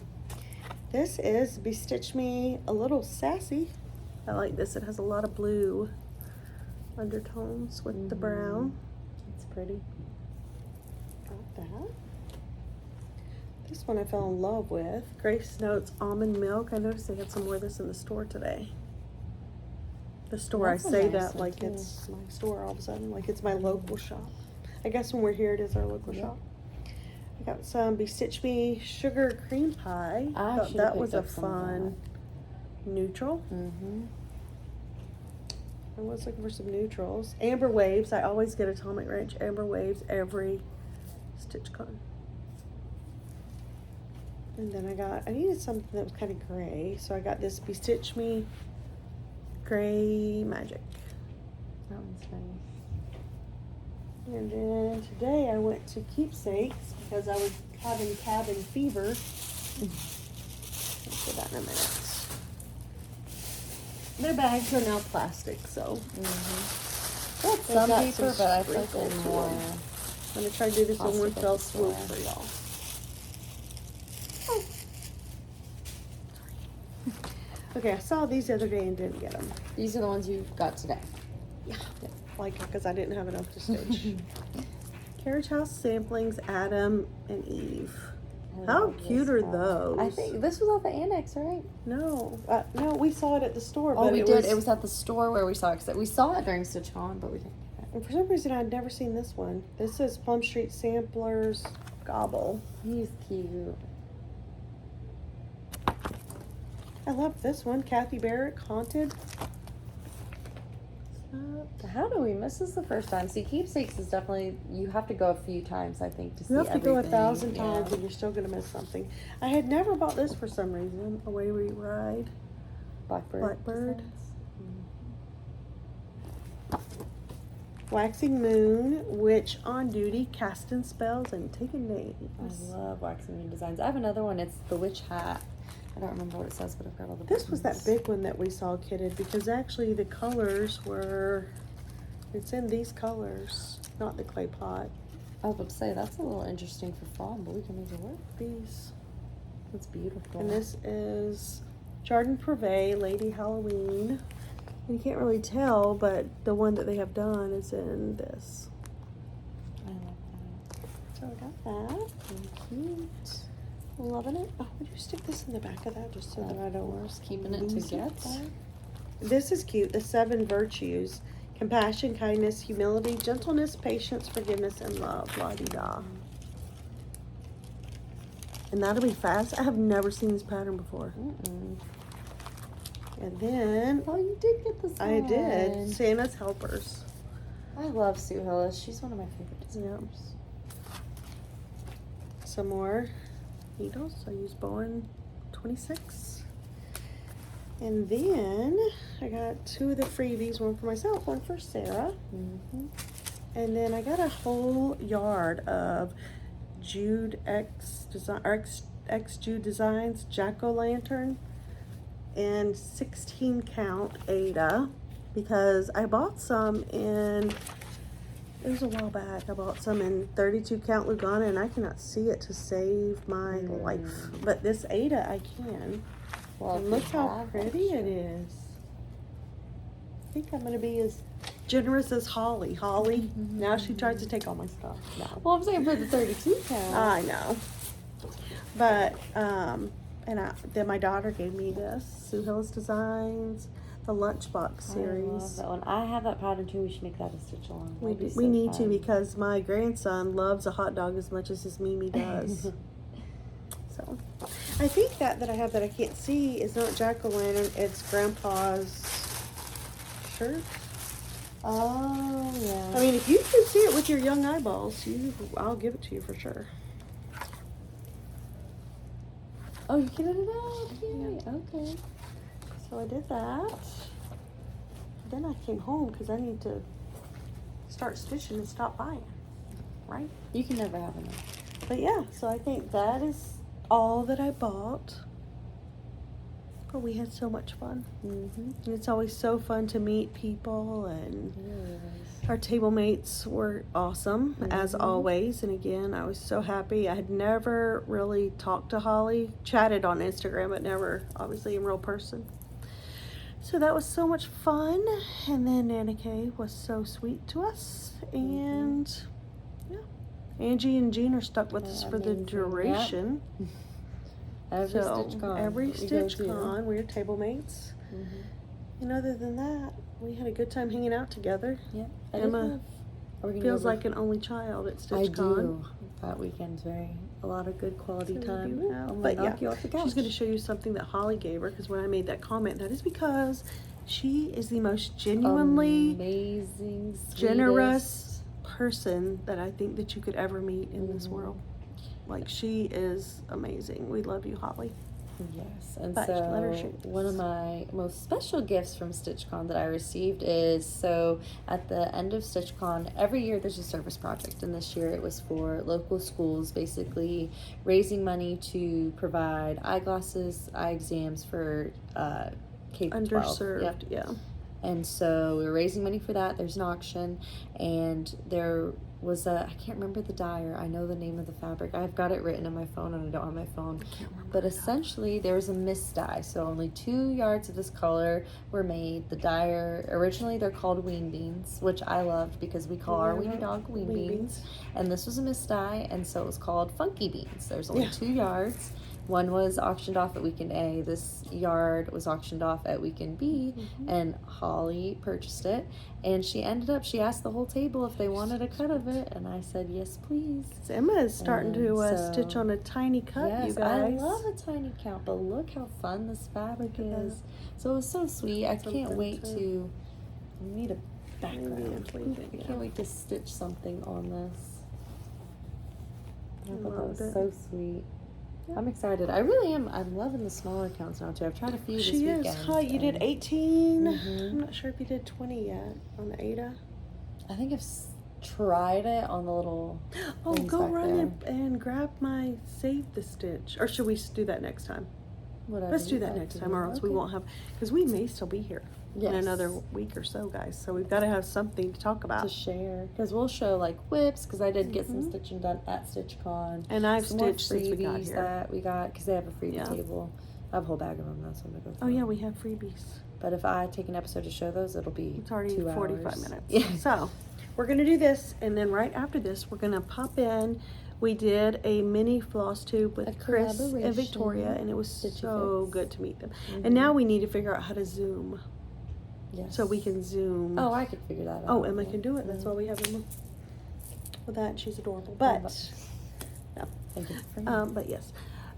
This is Bestitch Me a Little Sassy. I like this. It has a lot of blue undertones with the brown. It's pretty. Got that. This one I fell in love with. Grace Notes Almond Milk. I noticed they had some more of this in the store today. The store, That's I a say nice that one, like too. it's my store all of a sudden, like it's my local shop. I guess when we're here, it is our local shop. I got some Bestitch Me Sugar Cream Pie. I Thought should've that was picked a up some of fun neutral. Mm-hmm. I was looking for some neutrals. Amber Waves. I always get Atomic Ranch Amber Waves every StitchCon. And then I needed something that was kind of gray, so I got this Bestitch Me Gray Magic. That one's nice. And then today I went to Keepsakes because I was having cabin fever. I'll say that in a minute. Their bags are now plastic, so. Well, They've some got paper, some but I feel like sprinkles they're to more. them. I'm gonna try to do this in one Plastic fell at the swoop store. for y'all. Okay, I saw these the other day and didn't get them. These are the ones you got today. Yeah. Like, because I didn't have enough to stitch. Carriage House Samplings, Adam and Eve. I How love cute this are one. those? I think this was off the annex, right? No, no, we saw it at the store. Oh, but we did. It was at the store where we saw it. 'Cause we saw it during StitchCon, but we didn't get it. And for some reason, I'd never seen this one. This is Plum Street Samplers Gobble. He's cute. I love this one. Kathy Barrett, Haunted. How do we miss this the first time? See, Keepsakes is definitely, you have to go a few times, I think, to see You have to go 1,000 everything. times Yeah. and you're still going to miss something. I had never bought this for some reason. Away We Ride. Blackbird. Blackbird. Waxing Moon, Witch on Duty, Casting Spells, and Taking Names. I love Waxing Moon designs. I have another one. It's the witch hat. I don't remember what it says, but I've got all the This was that buttons. big one that we saw kitted because actually the colors were, it's in these colors, not the clay pot. I was about to say, that's a little interesting for fall, but we can make it work. These. That's beautiful. And this is Jardin Privé, Lady Halloween. And you can't really tell, but the one that they have done is in this. I love So I got that. that. Cute. Loving it. Oh, would you stick this in the back of that just so that I don't Just keeping it lose together. This is cute. The 7 virtues: compassion, kindness, humility, gentleness, patience, forgiveness, and love. La-di-da. And that'll be fast. I have never seen this pattern before. And then Oh, you did get this I one. did Santa's Helpers. I love Sue Hillis. She's one of my favorite designers. Some more needles. I use Bowen 26. And then I got 2 of the freebies, one for myself, one for Sarah. And then I got a whole yard of Jude X design, or X Jude Designs Jack-o'-lantern and 16 count Ada, because I bought some in, it was a while back, I bought some in 32 count Lugana and I cannot see it to save my life. But this Ada I can. Well, And look how pretty it is. I think I'm gonna be as generous as Holly. Holly, now she tries to take all my stuff. No. Well, I'm saying for the 32 count. I know. But, then my daughter gave me this, Sue Hillis Designs, the Lunchbox I series. love that one. I have that pattern too. We should make that a stitch along. We need to, because my grandson loves a hot dog as much as his Mimi does. So, I think that I have that I can't see is not jack-o'-lantern, it's Grandpa's shirt. Oh, yeah. I mean, if you can see it with your young eyeballs, I'll give it to you for sure. Oh, you can edit it out? Yay. Okay. So I did that. Then I came home because I need to start stitching and stop buying, right? You can never have enough. But yeah, so I think that is all that I bought. But we had so much fun. And it's always so fun to meet people, and our table mates were awesome as always. And again, I was so happy. I had never really talked to Holly, chatted on Instagram, but never obviously in real person. So that was so much fun. And then Nana Kay was so sweet to us. And yeah, Angie and Jean are stuck with us for the duration. Every StitchCon. Every we go to. StitchCon, we're table mates. And other than that, we had a good time hanging out together. Yep. Emma feels like an only child at I StitchCon. do. That weekend's a lot of good quality So we time. do have- I'm but gonna knock you off the couch. she's going to show you something that Holly gave her, because when I made that comment, that is because she is the most genuinely amazing, generous person that I think that you could ever meet in this world. Like, she is amazing. We love you, Holly. Yes, and But let her so shoot one of my most special gifts from StitchCon that I received is, so at the end of StitchCon, every year there's a service project, and this year it was for local schools, basically raising money to provide eyeglasses, eye exams for K-12. Underserved, Yep. yeah. And so we were raising money for that. There's an auction, and they're was I can't remember the dyer. I know the name of the fabric. I've got it written on my phone and I don't have my phone. But essentially there was a mist dye. So only 2 yards of this color were made. The dyer, originally they're called ween beans, which I loved because we call our weenie dog ween beans. And this was a mist dye, and so it was called funky beans. There's only 2 yards. One was auctioned off at weekend A. This yard was auctioned off at weekend B, and Holly purchased it. And she asked the whole table if they wanted a cut of it, and I said, yes, please. So Emma is starting to stitch on a tiny cut, yes, you guys. I love a tiny count, but look how fun this fabric is. So it was so sweet. I can't wait to, I need a background. I can't wait to stitch something on this. I thought that was so sweet. I'm excited. I really am. I'm loving the smaller counts now too. I've tried a few this weekend. She is. Huh? You did 18. I'm not sure if you did 20 yet on the Ada. I think I've tried it on the little. Oh, go run and grab my Save the Stitch. Or should we do that next time? Whatever. Let's do that next time, or else we won't have, because we may still be here in another week or so, guys. So we've got to have something to talk about. To share. Because we'll show like whips, because I did get some stitching done at StitchCon. And I've some stitched since we got freebies here. That we got, because they have a freebie table. I have a whole bag of them though, so I'm going to go through Oh, yeah, we have freebies. But if I take an episode to show those, it'll be It's already 2 45 hours. minutes. Yeah. So we're going to do this, and then right after this, we're going to pop in. We did a mini floss tube with Chris and Victoria, and it was so good to meet them. And now we need to figure out how to Zoom. Yes. So we can Zoom. Oh, I could figure that out. Oh, Emma can do it. That's why we have Emma. With that, she's adorable. But, Thank you. but yes.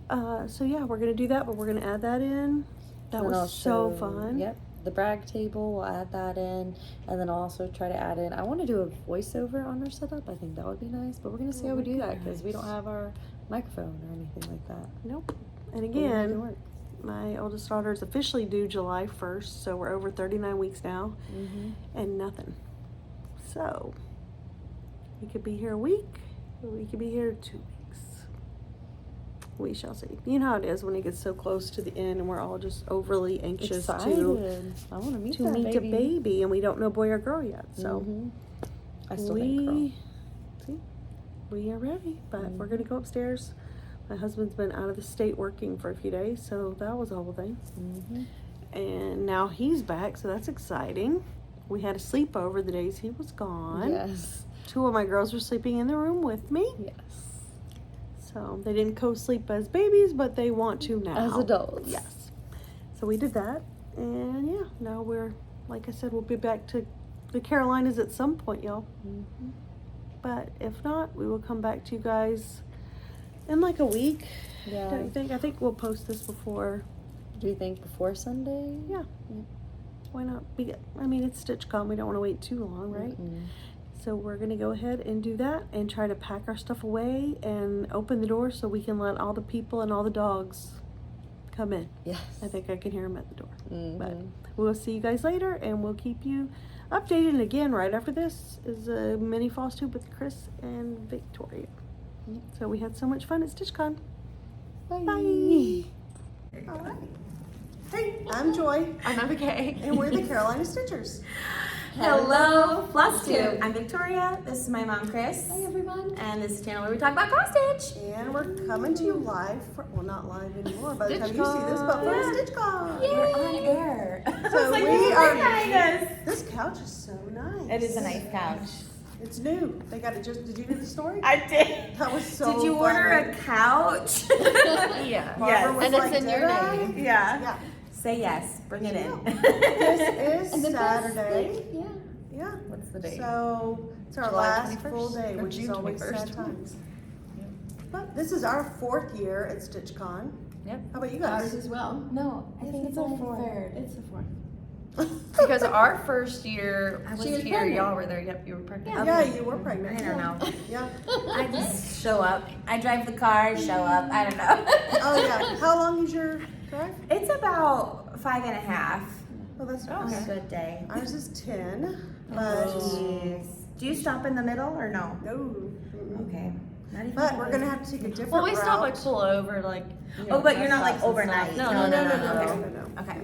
So yeah, we're going to do that, but we're going to add that in. That was so fun. Yep. The brag table, we'll add that in, and then I'll also try to add in, I want to do a voiceover on our setup. I think that would be nice, but we're going to see how we do that, because we don't have our microphone or anything like that. Nope. And again, my oldest daughter is officially due July 1st, so we're over 39 weeks now, and nothing. So, we could be here a week, or we could be here 2 weeks. We shall see. You know how it is when it gets so close to the end and we're all just overly anxious to I want to meet a baby, and we don't know boy or girl yet. So I still think girl. See, we are ready, but we're gonna go upstairs. My husband's been out of the state working for a few days, so that was a whole thing. And now he's back, so that's exciting. We had a sleepover the days he was gone. Yes. 2 of my girls were sleeping in the room with me. Yes. So they didn't co-sleep as babies, but they want to now. As adults. Yes. So we did that. And yeah, now we're, like I said, we'll be back to the Carolinas at some point, y'all. But if not, we will come back to you guys in like a week. Yeah. Don't you think? I think we'll post this before. Do you think before Sunday? Yeah. Why not? I mean, it's StitchCon. We don't want to wait too long, right? So we're going to go ahead and do that and try to pack our stuff away and open the door so we can let all the people and all the dogs come in. Yes. I think I can hear them at the door. But we'll see you guys later, and we'll keep you updated. And again, right after this is a mini floss tube with Chris and Victoria. So we had so much fun at StitchCon. Bye. All right. Hey, I'm Joy. I'm okay. And we're the Carolina Stitchers. Hello, FlossTube. I'm Victoria. This is my mom, Chris. Hi, everyone. And this is the channel where we talk about cross stitch. And we're coming to you live, well, not live anymore by the time you see this, but from StitchCon. We're on air. So like, we are, us. this couch is so nice. It is a nice couch. It's new. They got it just, did you hear the story? I did. That was so Did you order a couch? Yeah. Barbara was And it's like, in your "Did I?" name. Yeah. Yeah. Say yes. Bring it in. This And is the best Saturday. thing- Yeah. Yeah. What's the date? So it's our July last 21st? full day, Or which is June always 21st. sad times. But this is our 4th year at StitchCon. Yep. How about you guys? as well. No, I think it's our third. It's the 4th. Because our first year I was here, pregnant. y'all were there. Yep, you were pregnant. Yeah, you were pregnant. I don't know. Yeah. I just show up. I drive the car, show up. I don't know. Oh yeah. How long is your drive? It's about 5.5. Well, that's On nice. a good day. Ours is 10, but Jeez. Do you stop in the middle or no? no. Okay. Not even But we're gonna have to take a different Well, we route. still like pull over, like. Oh, but you're not like overnight. No, No, no, no, no, okay. no, no, no. Okay.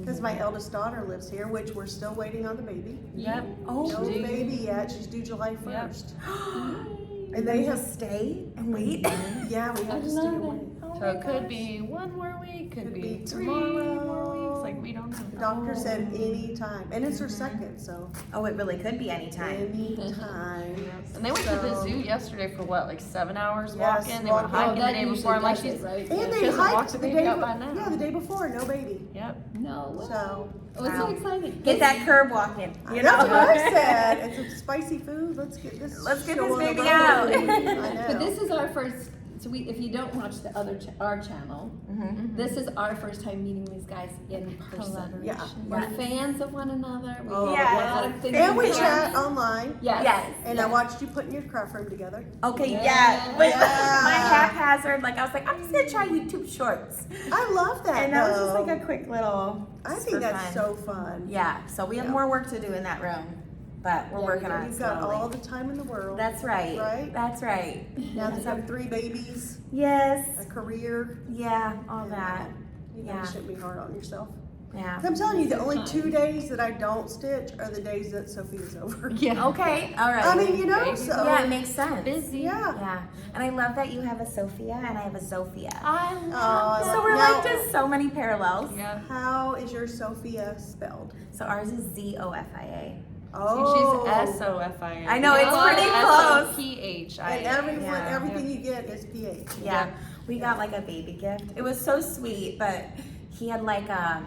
Because my eldest daughter lives here, which we're still waiting on the baby. Yep. No Oh, baby yet. She's due July 1st. and then just stay and wait. Yeah, we have to stay away. So it could be 1 more week, could be 3 tomorrow. more weeks. Like we don't know. The doctor said any time, and it's her second, so Oh, it really could be any time. any time. And they went to the zoo yesterday for what, like 7 hours Yes, walking. They went walking. hiking the day before. I'm like, she's And she they hasn't walked hiked the the baby day. out by now. Yeah, the day before, no baby. Yep. No. So Oh, it's so Wow. exciting. Get that curb walking. You that's know? what I said. And some spicy food. Let's get this. Let's get show this on the baby road. out. I know. But this is our first. So if you don't watch the other our channel, this is our first time meeting these guys in person. Yeah. We're fans of one another. We Oh, do yeah. a lot of things. And we together. chat online. Yes. Yes. And I watched you putting your craft room together. Okay, Yeah. yeah. With Yeah. my haphazard, like I was like, I'm just gonna try YouTube Shorts. I love that. And that was just though. like a quick little. I just think for that's fun. so fun. Yeah, so we have Yeah. more work to do in that room, but we're Yeah, working on it You've got slowly. all the time in the world. That's right. Right? That's right. Now that you have 3 babies, Yes. a career. Yeah, all Yeah. that. You Yeah. guys shouldn't be hard on yourself. Yeah. I'm telling you, the only 2 days that I don't stitch are the days that Sophia's over. Yeah. Okay. All right. I mean, you know, so. yeah, it makes sense. Busy. Yeah. Yeah, and I love that you have a Sophia and I have a Sophia. I Oh, So we're now, like just so many parallels. Yeah. How is your Sophia spelled? So ours is Zofia. Oh. She's SOFIA. I know, it's pretty close. SOPHIA. And Yeah. everything you get is PH. Yeah, we got like a baby gift. It was so sweet, but he had like a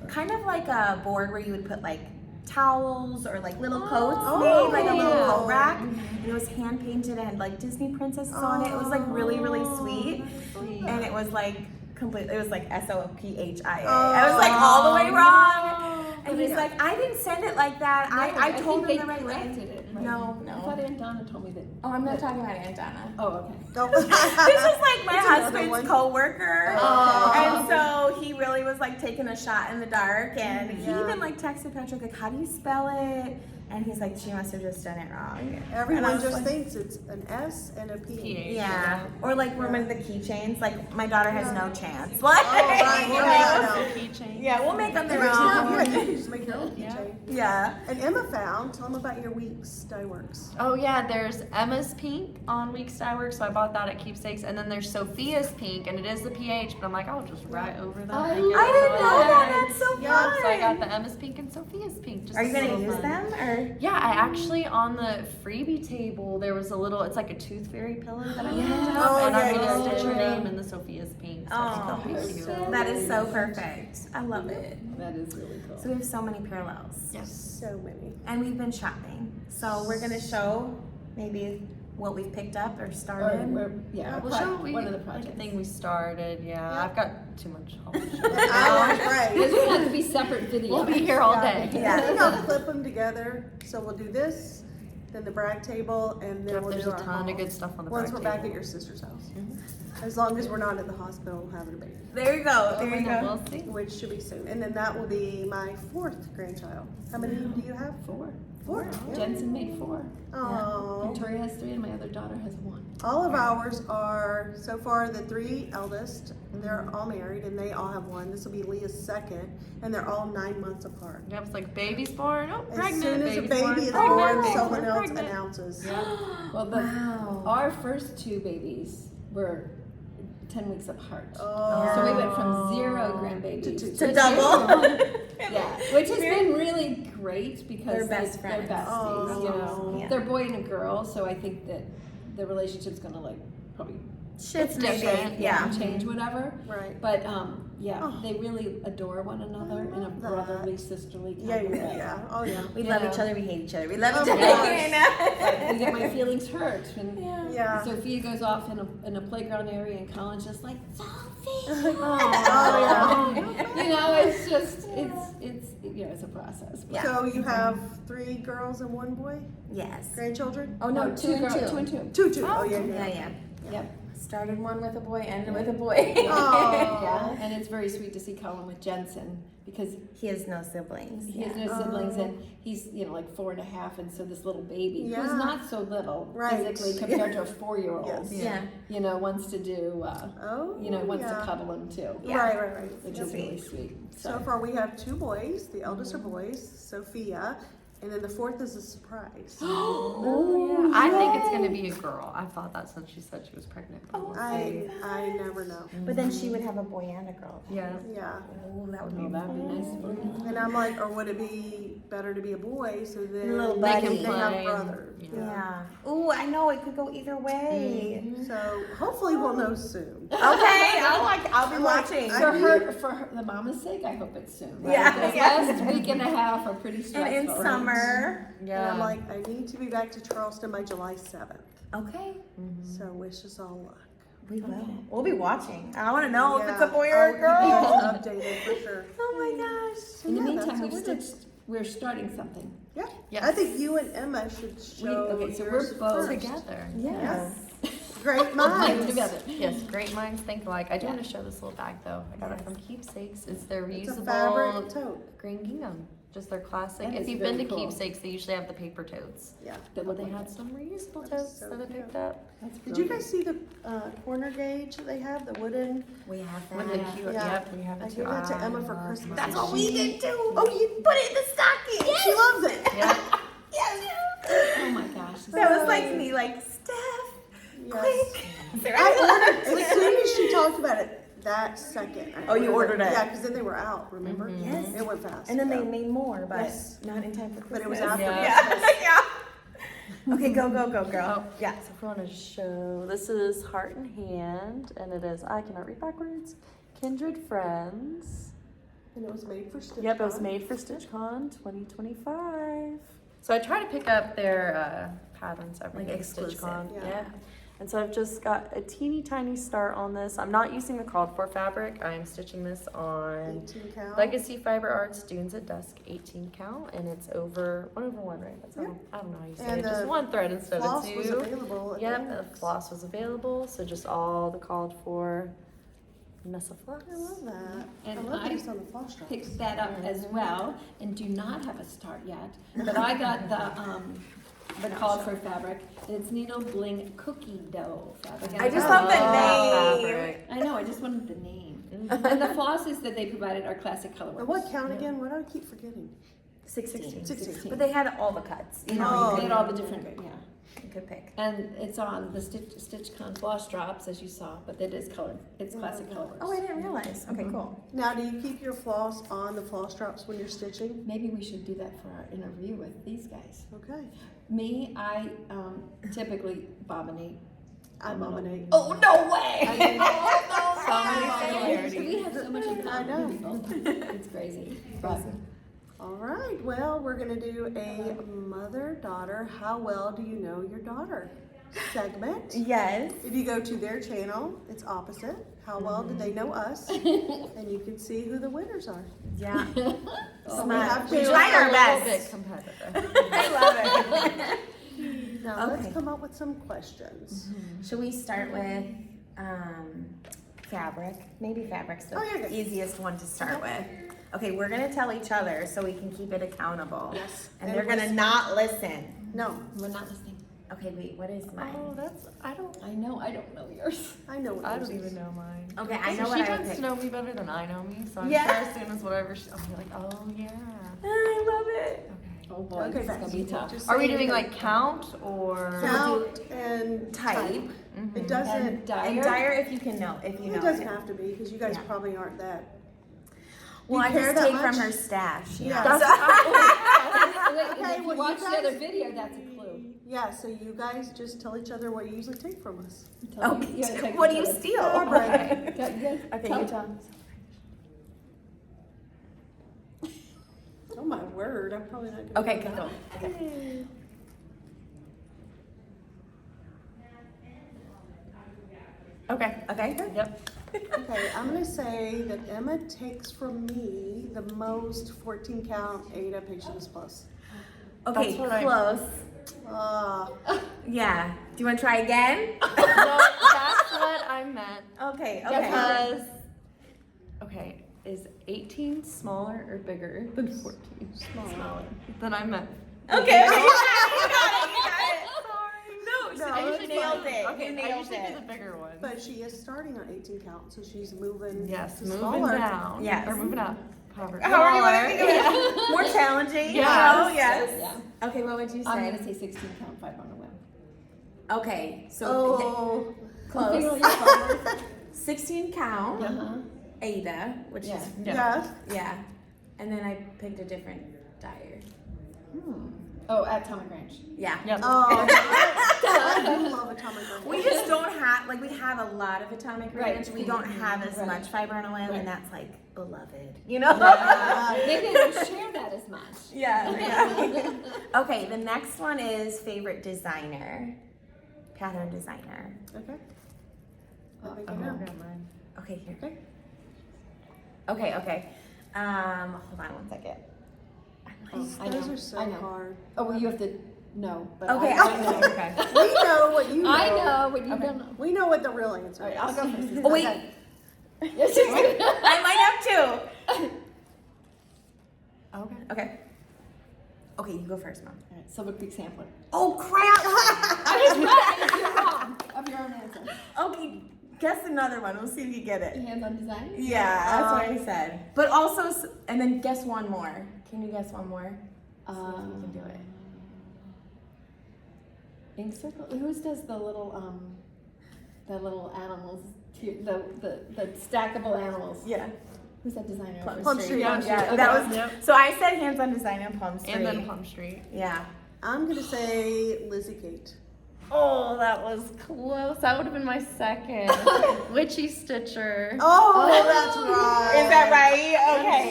kind of like a board where you would put like towels or like little coats made, like a little yeah. coat rack. And it was hand painted and had like Disney princesses on it. It was like really, really sweet. And it was like completely, it was like SOPHIA. I was like all the way wrong. And he's like, I didn't send it like that. I told think him the they right way. corrected it. right? No, I no. thought Aunt Donna told me that. Oh, I'm not talking about Aunt Donna. Oh, okay. Don't. This is like my It's another husband's one. co-worker. Oh. And so he really was like taking a shot in the dark, and he Yeah. even like texted Patrick like, how do you spell it? And he's like, she must have just done it wrong. And I Everyone was just like, thinks it's an S and a P. PH. yeah. Or like women the keychains, like my daughter has no chance. Like, right, you we'll know? make Keychain. Yeah, we'll make them their Yeah, own. you can just make your own keychain. Yeah. And Emma found, tell them about your Weeks Dye Works. Oh yeah, there's Emma's pink on Weeks Dye Works, so I bought that at Keepsakes, and then there's Sophia's pink, and it is the PH, but I'm like, I'll just write over that. I and get I it didn't on know there. that. That's so fun. Yeah, So I got the Emma's pink and Sophia's pink. Just Are you a gonna little use fun. them or? Yeah, I actually on the freebie table there was a little. It's like a tooth fairy pillow that I picked up, Oh, and I'm yeah, gonna yeah, stitch her yeah. name in the Sophia's pink. So Oh, I think that'll be cute. that is so perfect. I love it. That is really cool. So we have so many parallels. Yes. So many. And we've been shopping. So we're gonna show maybe what we've picked up or started. Yeah, We'll show one of the like a projects. thing we started. Yeah, I've got too much. And hours, right. This will have to be separate videos. We'll be here all day. Yeah. I think I'll clip them together. So we'll do this, then the brag table, and then we'll There's do a our ton haul. of good stuff on the Once brag we're back table. at your sister's house. As long as we're not in the hospital having a baby, There you go. There you go. We'll see. which should be soon. And then that will be my 4th grandchild. How many do you have? 4. 4. Yeah. Jensen made 4. Oh. Victoria has 3, and my other daughter has 1. All of ours are, so far, the 3 eldest, and they're all married, and they all have 1. This will be Leah's 2nd, and they're all 9 months apart. Yep, it's like baby's born. Oh, As pregnant. soon as a baby's baby is pregnant, born, baby's someone else pregnant. announces. Well, Wow. our first 2 babies were 10 weeks apart. Oh. So we went from 0 grandbabies To double. Yeah, which has been really great because They're best they're friends. besties, you know. Yeah. They're boy and a girl, so I think that the relationship's gonna like probably Shit's maybe. different, Yeah. change whatever. Right. But yeah, Oh. they really adore one another in a love that. brotherly, sisterly kind Yeah, of yeah, way. yeah. Oh, yeah. We You love know. each other. We hate each other. We love Of each other. I get my feelings hurt when Yeah. Sophia goes off in a playground area and Colin's just like, Sophie! Oh, yeah. You know, it's just, it's you know, it's a process. Yeah. So you have 3 girls and 1 boy? Yes. Grandchildren? Oh, no, 2 and girls, two. 2 and 2. 2, 2. Oh, yeah, Yeah, yeah. yeah. Yep. started one with a boy, ended with a boy. Yeah, and it's very sweet to see Colin with Jensen because He has no siblings. he has no siblings and he's, like 4.5, and so this little baby Yeah. who's not so little Right. physically compared to a 4-year-old, Yes. Yeah. wants to do, wants to cuddle him too, Yeah. Right. which is really sweet. So far we have 2 boys. The eldest are boys, Sophia, and then the 4th is a surprise. Oh, yeah. I think it's gonna be a girl. I thought that since she said she was pregnant. But we'll see. I never know. But then she would have a boy and a girl. Yeah. Yeah. Oh, that would be That'd be nice for you. And I'm like, or would it be better to be a boy so then Little they buddy. can have Play. brothers? Yeah. Ooh, I know it could go either way. So hopefully we'll know soon. Okay, I'll be watching. For the mama's sake, I hope it's soon. Right? Yeah, Because yeah. last week and a half are pretty stressful. And in summer. And Yeah. I'm like, I need to be back to Charleston by July 7th. Okay. So wish us all luck. We will. We'll be watching. I want to know if it's a Yeah, boy or a I'll keep you girl. guys updated for sure. Oh my gosh. In the Yeah, meantime, that's what we're starting something. Yeah. Yes. I think you and Emma should show okay, so yours we're both first. Together. Yes. Great minds. Together. Yes, great minds think alike. I do want to show this little bag though. I got it from Keepsakes. It's their It's a reusable fabric tote. green gingham. Just their classic. That If is you've been to very cool. Keepsakes, they usually have the paper totes. Yeah. But they had some reusable totes so that I picked up. Did you guys see the corner gauge that they have, the wooden? We have With that. the cute, Yeah. yep, we have I it too. gave that to I Emma for love Christmas. mine. That's what we did too. Oh, you put it in the stocking. She loves it. Yeah. Yes. Oh my gosh. That was like me, like, Steph, quick. I ordered, as soon as she talked about it, that second. I Oh, you ordered it? Yeah, because then they were out, remember? Yes. It went fast. And then yeah. they made more, but Yes. not in time for Christmas. But it was after Yeah. Christmas. Yeah. Okay, go, girl. Oh. Yeah. So if we want to show, this is Heart in Hand, and it is, I cannot read backwards, Kindred Friends. And it was made for Stitch. Yep, it was made for StitchCon 2025. So I try to pick up their patterns every Like day at exclusive, StitchCon. yeah. And so I've just got a teeny tiny start on this. I'm not using the called for fabric. I'm stitching this on 18 count. Legacy Fiber Arts Dunes at Dusk 18 count, and it's over 1/1, right? That's how, I don't know how you say And it. Just the one thread instead of Floss two. was available. at Yep, LNS. the floss was available, so just all the called for mess of floss. I love that. And I love I that it's on the floss straps. Picked that up as well and do not have a start yet. But I got the called for fabric. It's Needle Bling Cookie Dough fabric. And I just I love the love name. fabric. I know, I just wanted the name. And the flosses that they provided are classic colorworks. And what count again? What do I keep forgetting? 16. 16. But they had all the cuts. You know, Oh, They had all the different, you could pick. And it's on the StitchCon floss drops, as you saw, but it is colored. It's classic colorworks. Oh, I didn't realize. Okay, cool. Now, do you keep your floss on the floss straps when you're stitching? Maybe we should do that for our interview with these guys. Okay. Me, I typically bobbinate. I abominate. Oh, no way! So many similarities. We have so much in I know. common. It's crazy. But All right. Well, we're going to do a mother-daughter, how well do you know your daughter segment. Yes. If you go to their channel, it's opposite. How well do they know us? And you can see who the winners are. Yeah. So we have We to tried our A best. little bit competitive. I love it. Now let's Okay. come up with some questions. Should we start with fabric? Maybe fabric's the Oh, yeah, good. easiest one to start with. Okay, we're gonna tell each other so we can keep it accountable. Yes. And they're gonna not listen. No, we're not listening. Okay, wait, what is mine? Oh, that's, I don't I don't know yours. I know what I yours don't is. even know mine. Okay, I know So what she I would tends pick. to know me better than I know me, so I'm Yeah. sure as soon as whatever she, I'll be like, oh yeah. I love it. Okay. Oh boy, Okay, this is gonna fast. be tough. Just Are we say doing the like count or? count and Type. type? Mhm. It doesn't. And dyer. And dire if you can know, if you It know doesn't it. have to be because you guys Yeah. probably aren't that. Well, You I care just that take much? from her stash. Yeah. That's Wait, Okay, if well, you you watch the guys- other video, that's a clue. Yeah, so you guys just tell each other what you usually take from us. Tell Oh, me- you gotta take what do each you other. steal? Fabric. Okay, you tell. Oh my word, I'm probably not gonna. Okay, know that. go. Okay. Okay. Okay. Yep. Okay, I'm gonna say that Emma takes from me the most 14 count Ada Patience Plus. Okay, That's what I- close. Ah, Yeah. Do you want to try again? No, that's what what I meant. Okay. Because, okay, is 18 smaller or bigger than 14? Smaller. Then I meant. Okay. You got it. No, I that's usually nailed fine. it. Okay, You I nailed usually do it. the bigger one. But she is starting on 18 count, so she's moving. Yes, to moving smaller. down. Yes. Or moving up. However However you want to smaller. think of it. More challenging. Yes. Oh, yes. Yeah. Okay, what would you say? I'm gonna say 16 count, 5 on a whim. Okay, so Oh. close. 16 count. Uh-huh. Ada, which Yeah. is Yes. yeah, and then I picked a different dyer. Oh, at Atomic Ranch. Yeah. Yep. Oh, I do love Atomic Ranch. We just don't have like we have a lot of Atomic Right. Ranch. We don't have as Right. much fiber on a whim, Right. and that's like beloved, you know. Maybe they don't share that as much. Yeah. Okay, the next one is favorite designer, pattern designer. Okay. I think I Oh, know. I got mine. Okay, here. Okay. Hold on one second. These- I know, Those are so I know. hard. Oh, well, you have to know. But Okay, I know. Okay. We know what you know. I know, but you Okay. don't know. We know what the real answer All is. right, I'll go first. Oh wait, Yes, she's good. I might have two. Okay. Okay. Okay, you go first, Mom. All right, Silver Creek Sampler. Oh crap! You're wrong of your own answer. Okay, guess another one. We'll see if you get it. Hands on design? Yeah, that's what I said. But also, and then guess one more. Can you guess one more? See if you can do it. Ink Circle? Whose does the little animals, the stackable animals? Yeah. Who's that designer? Plum Street. Yeah, Okay. that was. Yep. So I said hands-on design and Plum Street. And then Plum Street. Yeah. I'm gonna say Lizzie Kate. Oh, that was close. That would have been my second. Witchy Stitcher. Oh, that's right. Is that right?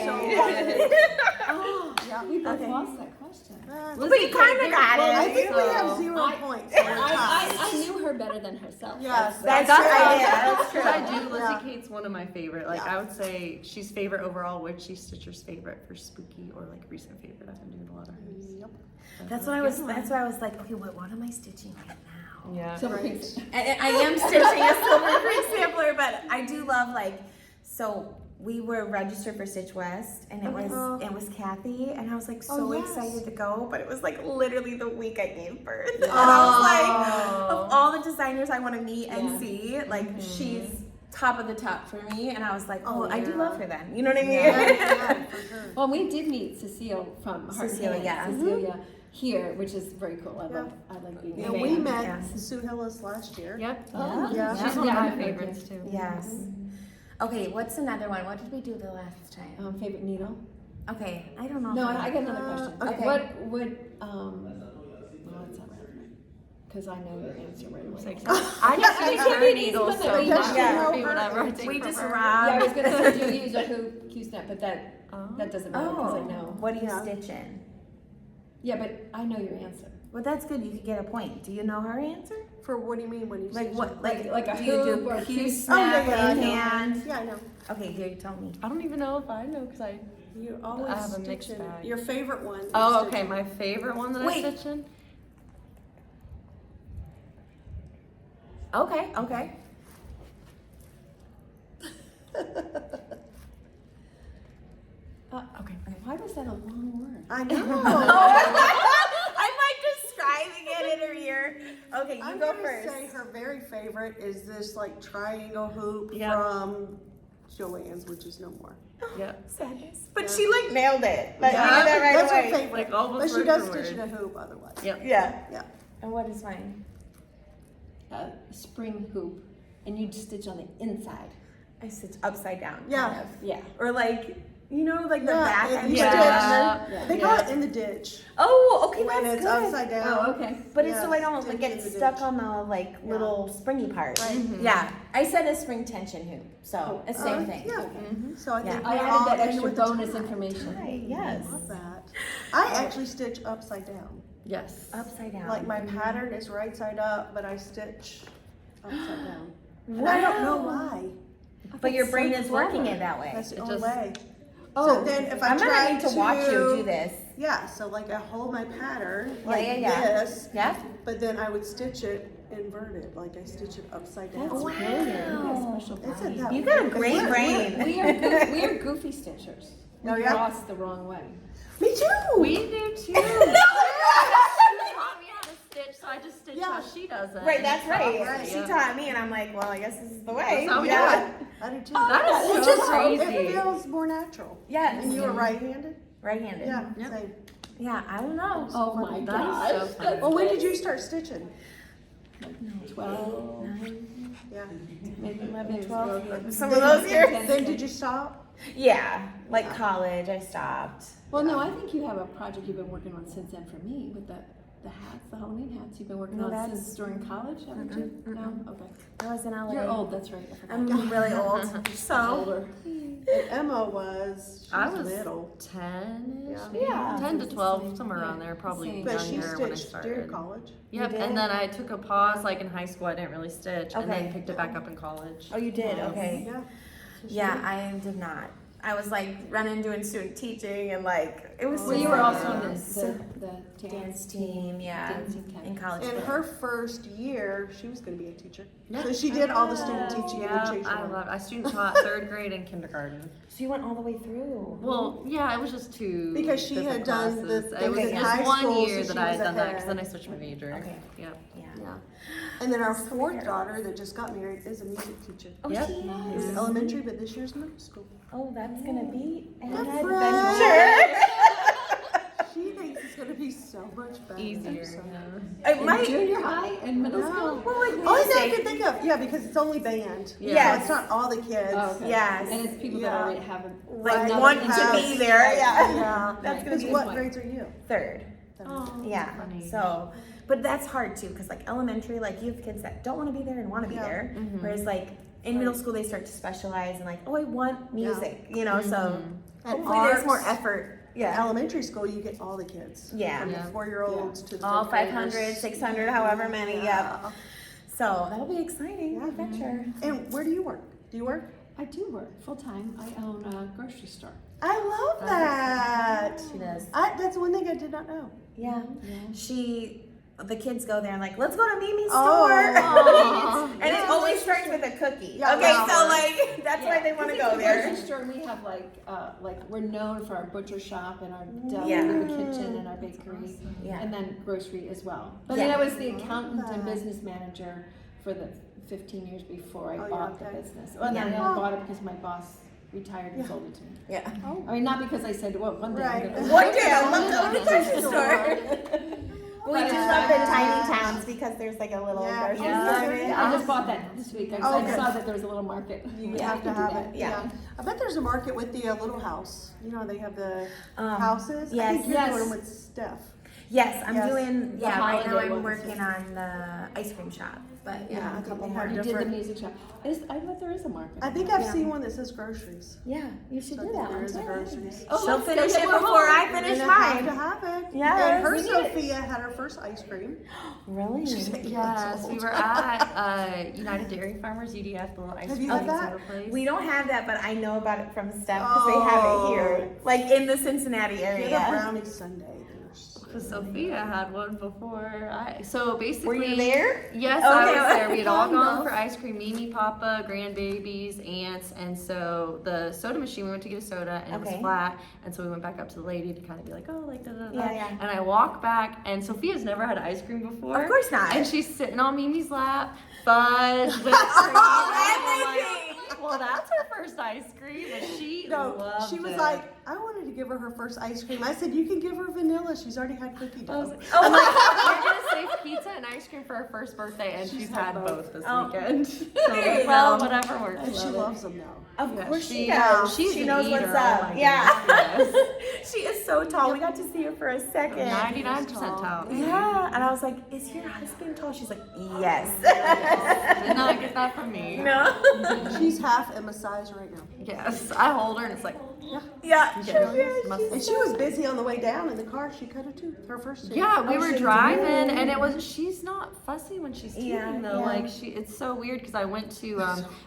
So Okay. Oh, Yeah. we both Okay. lost that question. But you kind of got I it. think we have So- 0 I- points. So we're tied. I knew her better than herself. Yes, That's true. right. Yeah, that's true. I do. Lizzie Yeah. Kate's one of my favorite. Like Yeah. I would say she's favorite overall. Witchy Stitcher's favorite for spooky or like recent favorite. I've been doing a lot of hers. Yep. That's why I was like, okay, what am I stitching right now? Yeah. Silver Right. Creek. And I am stitching a Silver Creek sampler, but I do love so we were registered for Stitch West, and it was Kathy, and I was like so yes. excited to go, but it was like literally the week I gave birth, and I was like, of all the designers I want to meet and see, like she's top of the top for me, and I was like, oh, I do love her then, you know what I mean? Yeah, for sure. Well, we did meet Cecile from Heart and Cecilia, Hand, yeah. Cecilia here, which is very cool. I like being Yeah, there. we met Yeah. Sue Hillis last year. Yep. Oh, Yeah. She's one of Yeah, my I've heard favorites too. Yes. Okay, what's another one? What did we do the last time? Favorite needle? Okay, I don't know. No, I got another question. okay. What would well, it's not relevant because I know your answer right away. I just I use can't her be an easy needles, one so that we that use. should Yeah. be whatever I take We from just her. Yeah, I robbed. was gonna say do you use a hoop Q-snap, but that doesn't matter because I know. What do you Yeah. stitch in? Yeah, but I know your answer. Well, that's good. You could get a point. Do you know her answer? For what do you mean when you Like say what? Like a do you hoop do or a Q Q-snap? snap Oh, yeah, I in know. hand? Yeah, I know. Okay, here, tell me. I don't even know if I know because I. You always I have a stitch mixed in bag. your favorite one. you Oh, stitch okay. in. My favorite one that Wait. I stitch in. Okay, okay. Okay. Why was that a long word? I know. I'm like describing it in her ear. Okay, you I'm go gonna first. say her very favorite is this like triangle hoop Yeah. from Joann's, which is no more. Yep. Sadness. But Yeah. she like nailed it. Like, Yeah. you did that right That's away. her favorite. Like, almost but she word does for stitch in word. a hoop otherwise. Yep. Yeah. Yeah. And what is mine? Spring hoop, and you stitch on the inside. I stitch upside down. Yeah. Kind of. Yeah. Or like, you know, like the Yeah, back. it- end you of stitch it. Yeah. and then- They call it in the ditch Oh, okay, when that's it's good. upside down. Oh, okay. But it's Yeah, so I don't stitch like get in the stuck ditch. on the like Yeah. little springy part. Right. Yeah, I said a spring tension hoop, so it's same thing. Yeah. So I think Yeah. I we're added all that in extra with the bonus time. information. Right, yes. I love that. I actually stitch upside down. Yes. Upside down. Like my pattern is right side up, but I stitch upside down. And I don't know why. But your brain so is working clever. it that way. That's the It only just- way. Oh, So then if I I'm try gonna need to watch you do this. Yeah, so like I hold my pattern Yeah, like yeah, yeah. this, Yeah? but then I would stitch it inverted, like I stitch it upside down. That's Wow. brilliant. Isn't that You got a weird? great brain. We are goofy stitchers. We Oh, yeah? cross the wrong way. Me too. We do too. She taught me how to stitch, so I just stitch Yeah. how she does it. Right, that's right. Right, She yeah. taught me, and I'm like, well, I guess this is the way. That's how we do yeah. I do too. That is Which so is crazy. It feels more natural. Yes. And you were right-handed? Right-handed. Yeah. Yep. Same. Yeah, I don't know. Oh my That gosh. is so funny. Well, when did you start stitching? 12, Yeah. maybe 11, 12. 12. Some of those years. Then did you stop? Yeah, like college, I stopped. Well, no, I think you have a project you've been working on since then for me with the hats, the Halloween hats you've been working No, on that's- since during college, haven't you? No? Okay. I was in LA. You're old, that's right. I forgot. I'm really old. So, older. And Emma was, she I was was little. 10-ish, Yeah. maybe. Yeah. 10 to 12, Same. somewhere around Yeah. there, probably Same. But she younger when I stitched started. during college. Yep, You did? and then I took a pause, like in high school, I didn't really stitch, and Okay. then picked it back up in college. oh, you did? Okay. Yeah. Yeah, I did not. I was like running, doing student teaching, and like it was. Well, just you were like- also in the dance team, yeah, Dancing team. in college. In her first year, she was going to be a teacher. Yeah. So she did all the student teaching Yeah, and I education. loved. I student taught 3rd grade and kindergarten. So you went all the way through. Well, yeah, it was just two. Because she different had done the classes. things It was in just high one school, year so that she I was had done that, ahead. because then I switched my major. Okay. Yep. Yeah. Yeah. And then our fourth daughter that just got married is a music teacher. Oh, Yep. she It's is. elementary, but this year's middle school. Oh, that's gonna be an That's adventure. She thinks it's going to be so much better. Easier. So. Yeah. It might. Junior high and middle No. school? Well, like Only thing I music. can think of, yeah, because it's only band. Yeah. So it's not all the kids. Oh, okay. Yes. And it's people Yeah. that already have a Like Right. want to Have- be there. Yeah. Yeah. That's gonna Because be what fun. grades are you? third. Oh, Yeah. funny. So, but that's hard too, because like elementary, like you have kids that don't want to be there and want to be Yeah. there. Mhm. Whereas like in middle school, they start to specialize and like, oh, I want music, you know. So Mhm. At hopefully there's more arts, effort. in Yeah. elementary school, you get all the kids. Yeah. From Yeah. the 4-year-olds to the All 5th 500, graders. 600, however many. Yeah. So that'll be exciting. Yeah. Adventure. And where do you work? Do you work? I do work full time. I own a grocery store. I love that. She does. That's one thing I did not know. Yeah. Yeah. The kids go there and like, let's go to Mimi's Oh. store. And Yeah. it always starts with a cookie. Yeah, okay, wow. so like that's why they want to Because go it's a there. grocery store, and we have like we're known for our butcher shop and our deli, Yeah. the kitchen and our bakery, Yeah. and then grocery as well. But Yeah. then I was the accountant Love and that. business manager for the 15 years before I Oh, yeah, bought okay. the business. Well, then Yeah. I bought it because my boss retired and Yeah. sold it to me. Yeah. I mean, not because I said, well, one day I'm Right. gonna One day I love to own a grocery store. We But do it's love the not- tiny towns because there's like a little Yeah. grocery Yeah. store. I just bought that this week. Oh, I good. saw that there was a little market. You Yeah, have to do have that. it. Yeah. I bet there's a market with the little house. You know, they have the houses. I yes. think you're Yes. doing them with Steph. Yes, I'm Yes. doing. The Yeah, right now holiday I'm ones. working on the ice cream shop, but Yeah, yeah, I a think couple they more have You did the different. music shop. I bet there is a market. I think I've Yeah. seen one that says groceries. Yeah, you should So I do think that. there is a Yeah. groceries. Oh, She'll let's go finish get it more before I home. finish And I have to mine. have it. Yes, And her we need it. Sophia had her first ice cream. Really? Yes, we were at United Dairy Farmers, UDF, the little ice Have cream you had that? soda place. We don't have that, but I know about it from Steph because they have it here, like in the Cincinnati She had a area. brownie sundae. Because Sophia had one before. So basically, Were you there? Yes, Okay. I was there. We had all Kind gone of. for ice cream. Mimi, Papa, grandbabies, aunts, and so the soda machine. We went to get a soda, and it Okay. was flat. And so we went back up to the lady to kind of be like, oh, like da da da. Yeah, yeah. And I walk back, and Sophia's never had ice cream before. Of course not. And she's sitting on Mimi's lap, fudge, whipped cream. and I'm like, well, that's her first ice cream, and she No, loved she was it. like, I wanted to give her her first ice cream. I said, you can give her vanilla. She's already had cookie I was dough. like, I'm like, you're gonna save pizza and ice cream for her first birthday, and she's had both this Oh. weekend. So There you well, go. whatever works. And she loves them now. Of Yeah, course she she- does. she's She an knows eater, what's oh up. my Yeah. goodness, She is so tall. We got to see her for a second. 99% tall. Yeah, and I was like, "Is your husband tall?" She's like, "Yes." Did not get that from me. No. She's half Emma's size right now. Yes, I hold her and it's like, Yeah. And she was busy on the way down in the car. She cut a tooth, her first tooth. Yeah, we Oh, were she driving, and it was. She's not fussy when she's teething Yeah, though. yeah. Like it's so weird because I went to,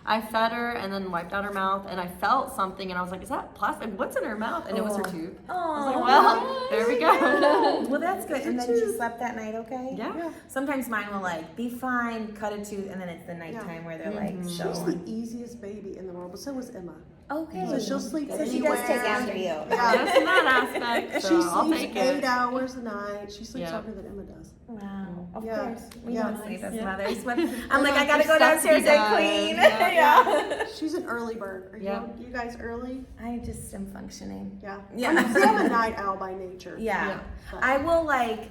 I fed her and then wiped out her mouth, and I felt something, and I was like, "Is that plastic? What's in her mouth?" And it was her tooth. I was like, Oh. "Well, there we go." Well, that's good. And then she slept that night, okay? Yeah. Sometimes mine will like be fine, cut a tooth, and then it's the nighttime where they're like so. She's the easiest baby in the world, but so was Emma. Okay. So she'll sleep So anywhere. she does take after you. Yeah. Yes, in that aspect. So She I'll sleeps take 8 it. hours a night. She sleeps Yeah. longer than Emma does. Wow. Of Yeah. course. We Yeah. don't sleep as Yeah. mothers. But I'm like, I gotta go Stuff to be downstairs and done. clean. Yeah. Yeah. She's an early bird. Are Yeah. you guys early? I just am functioning. Yeah. Yeah. See, I'm a night owl by nature. Yeah. Yeah. I will like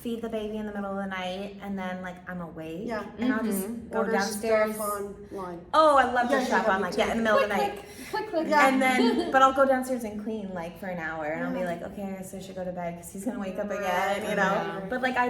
feed the baby in the middle of the night and then like I'm awake. Yeah. And I'll just go Order downstairs. stuff online. Oh, I love to Yeah, shop yeah, on me like too. in the middle of the night. Click. Yeah. And then, but I'll go downstairs and clean like for an hour, and I'll be Yeah. like, okay, so I should go to bed because he's gonna wake up Right, again, you know. right. But like I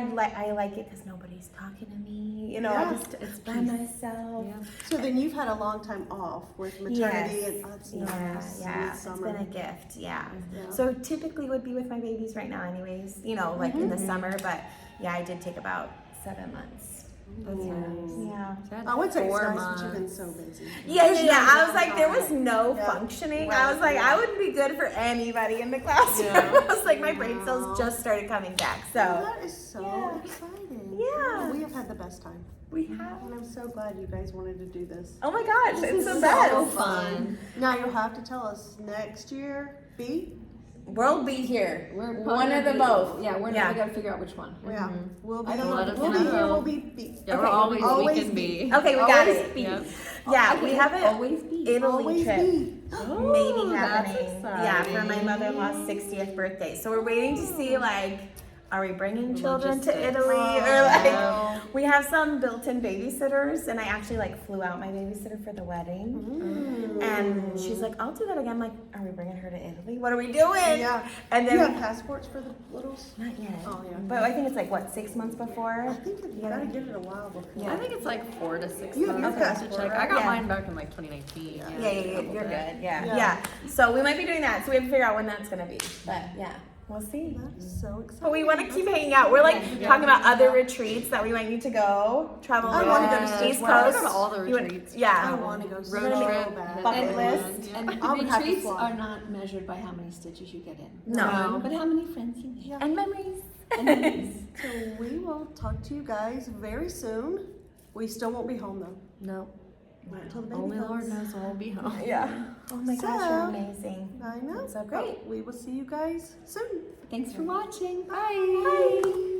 like it because nobody's talking to me, you know. Yeah. I just it's by myself. Yeah. So then you've had a long time off with maternity Yes. and that's Yeah, nice. yeah. It's It's summer. been a gift, yeah. Yeah. So typically would be with my babies right now, anyways. You know, like in the summer, but yeah, I did take about 7 months. That's nice. Yeah. I would say it's 4 nice, but you've been months. so busy. Yeah. There's no I was like, there was downtime. no Yeah. functioning. Right, I was like, yeah. I wouldn't be good for anybody in the classroom. Yeah. I was like, my brain cells just started coming back. Well, So that is so Yeah. exciting. Yeah. We have had the best time. we have. And I'm so glad you guys wanted to do this. Oh my gosh, it's the So best. fun. Now you'll have to tell us next year, B? We'll be here. We're One probably of the gonna be- both. Yeah, Yeah. we gotta figure out which one. Yeah. We'll be, I don't know. Let us we'll be here, know. we'll be B. Yeah, we're Okay, always, always we can be. Okay, we got Always it. be. Yep. Yeah, Okay, we have it. always be. Italy Always trip. be. Maybe that's happening. Yeah, for my exciting. mother-in-law's 60th birthday. So we're waiting to see like, are we bringing children to Logistics. Italy or Oh. like we have some built-in babysitters, and I actually like flew out my babysitter for the wedding. Mm. And she's like, I'll do that again. I'm like, are we bringing her to Italy? What are we doing? Yeah. And Do you then have passports for the littles? not yet. Oh, yeah. But I think it's like what, 6 months before? I think you gotta give it a while before. I think it's like 4 to 6 You have months. your I have to passport, check. right? I got Yeah. mine back in like 2019. Yeah, couple you're days. good. Yeah. Yeah. yeah. So we might be doing that. So we have to figure out when that's gonna be. But yeah, we'll see. That is so exciting. But we want to keep hanging out. We're like talking about other retreats that we might need to go. Travel. I wanna go to East Stitch Coast. World. I wanna go to all the You wanna- retreats. I Yeah. want to go so Road trip. bad. Bucket And- list. And the I would have to retreats fly. are not measured by how many stitches you get in. No. But how many friends you make. And memories. So we will talk to you guys very soon. We still won't be home though. No. Not until the baby Only comes. Lord knows when we'll be home. Yeah. Oh my gosh, So- you're amazing. I know. So great. But we will see you guys soon. Thanks for watching. Bye. Bye.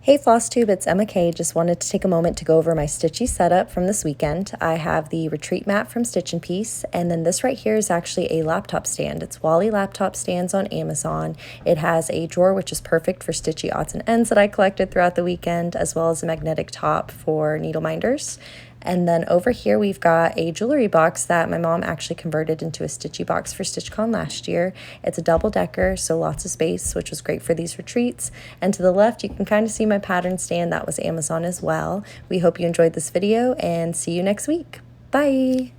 Hey FlossTube, it's Emma Kay. Just wanted to take a moment to go over my Stitchy setup from this weekend. I have the retreat mat from Stitchin piece, and then this right here is actually a laptop stand. It's Wally laptop stands on Amazon. It has a drawer which is perfect for stitchy odds and ends that I collected throughout the weekend, as well as a magnetic top for needle minders. And then over here we've got a jewelry box that my mom actually converted into a Stitchy box for StitchCon last year. It's a double-decker, so lots of space, which was great for these retreats. And to the left, you can kind of see my pattern stand. That was Amazon as well. We hope you enjoyed this video and see you next week. Bye!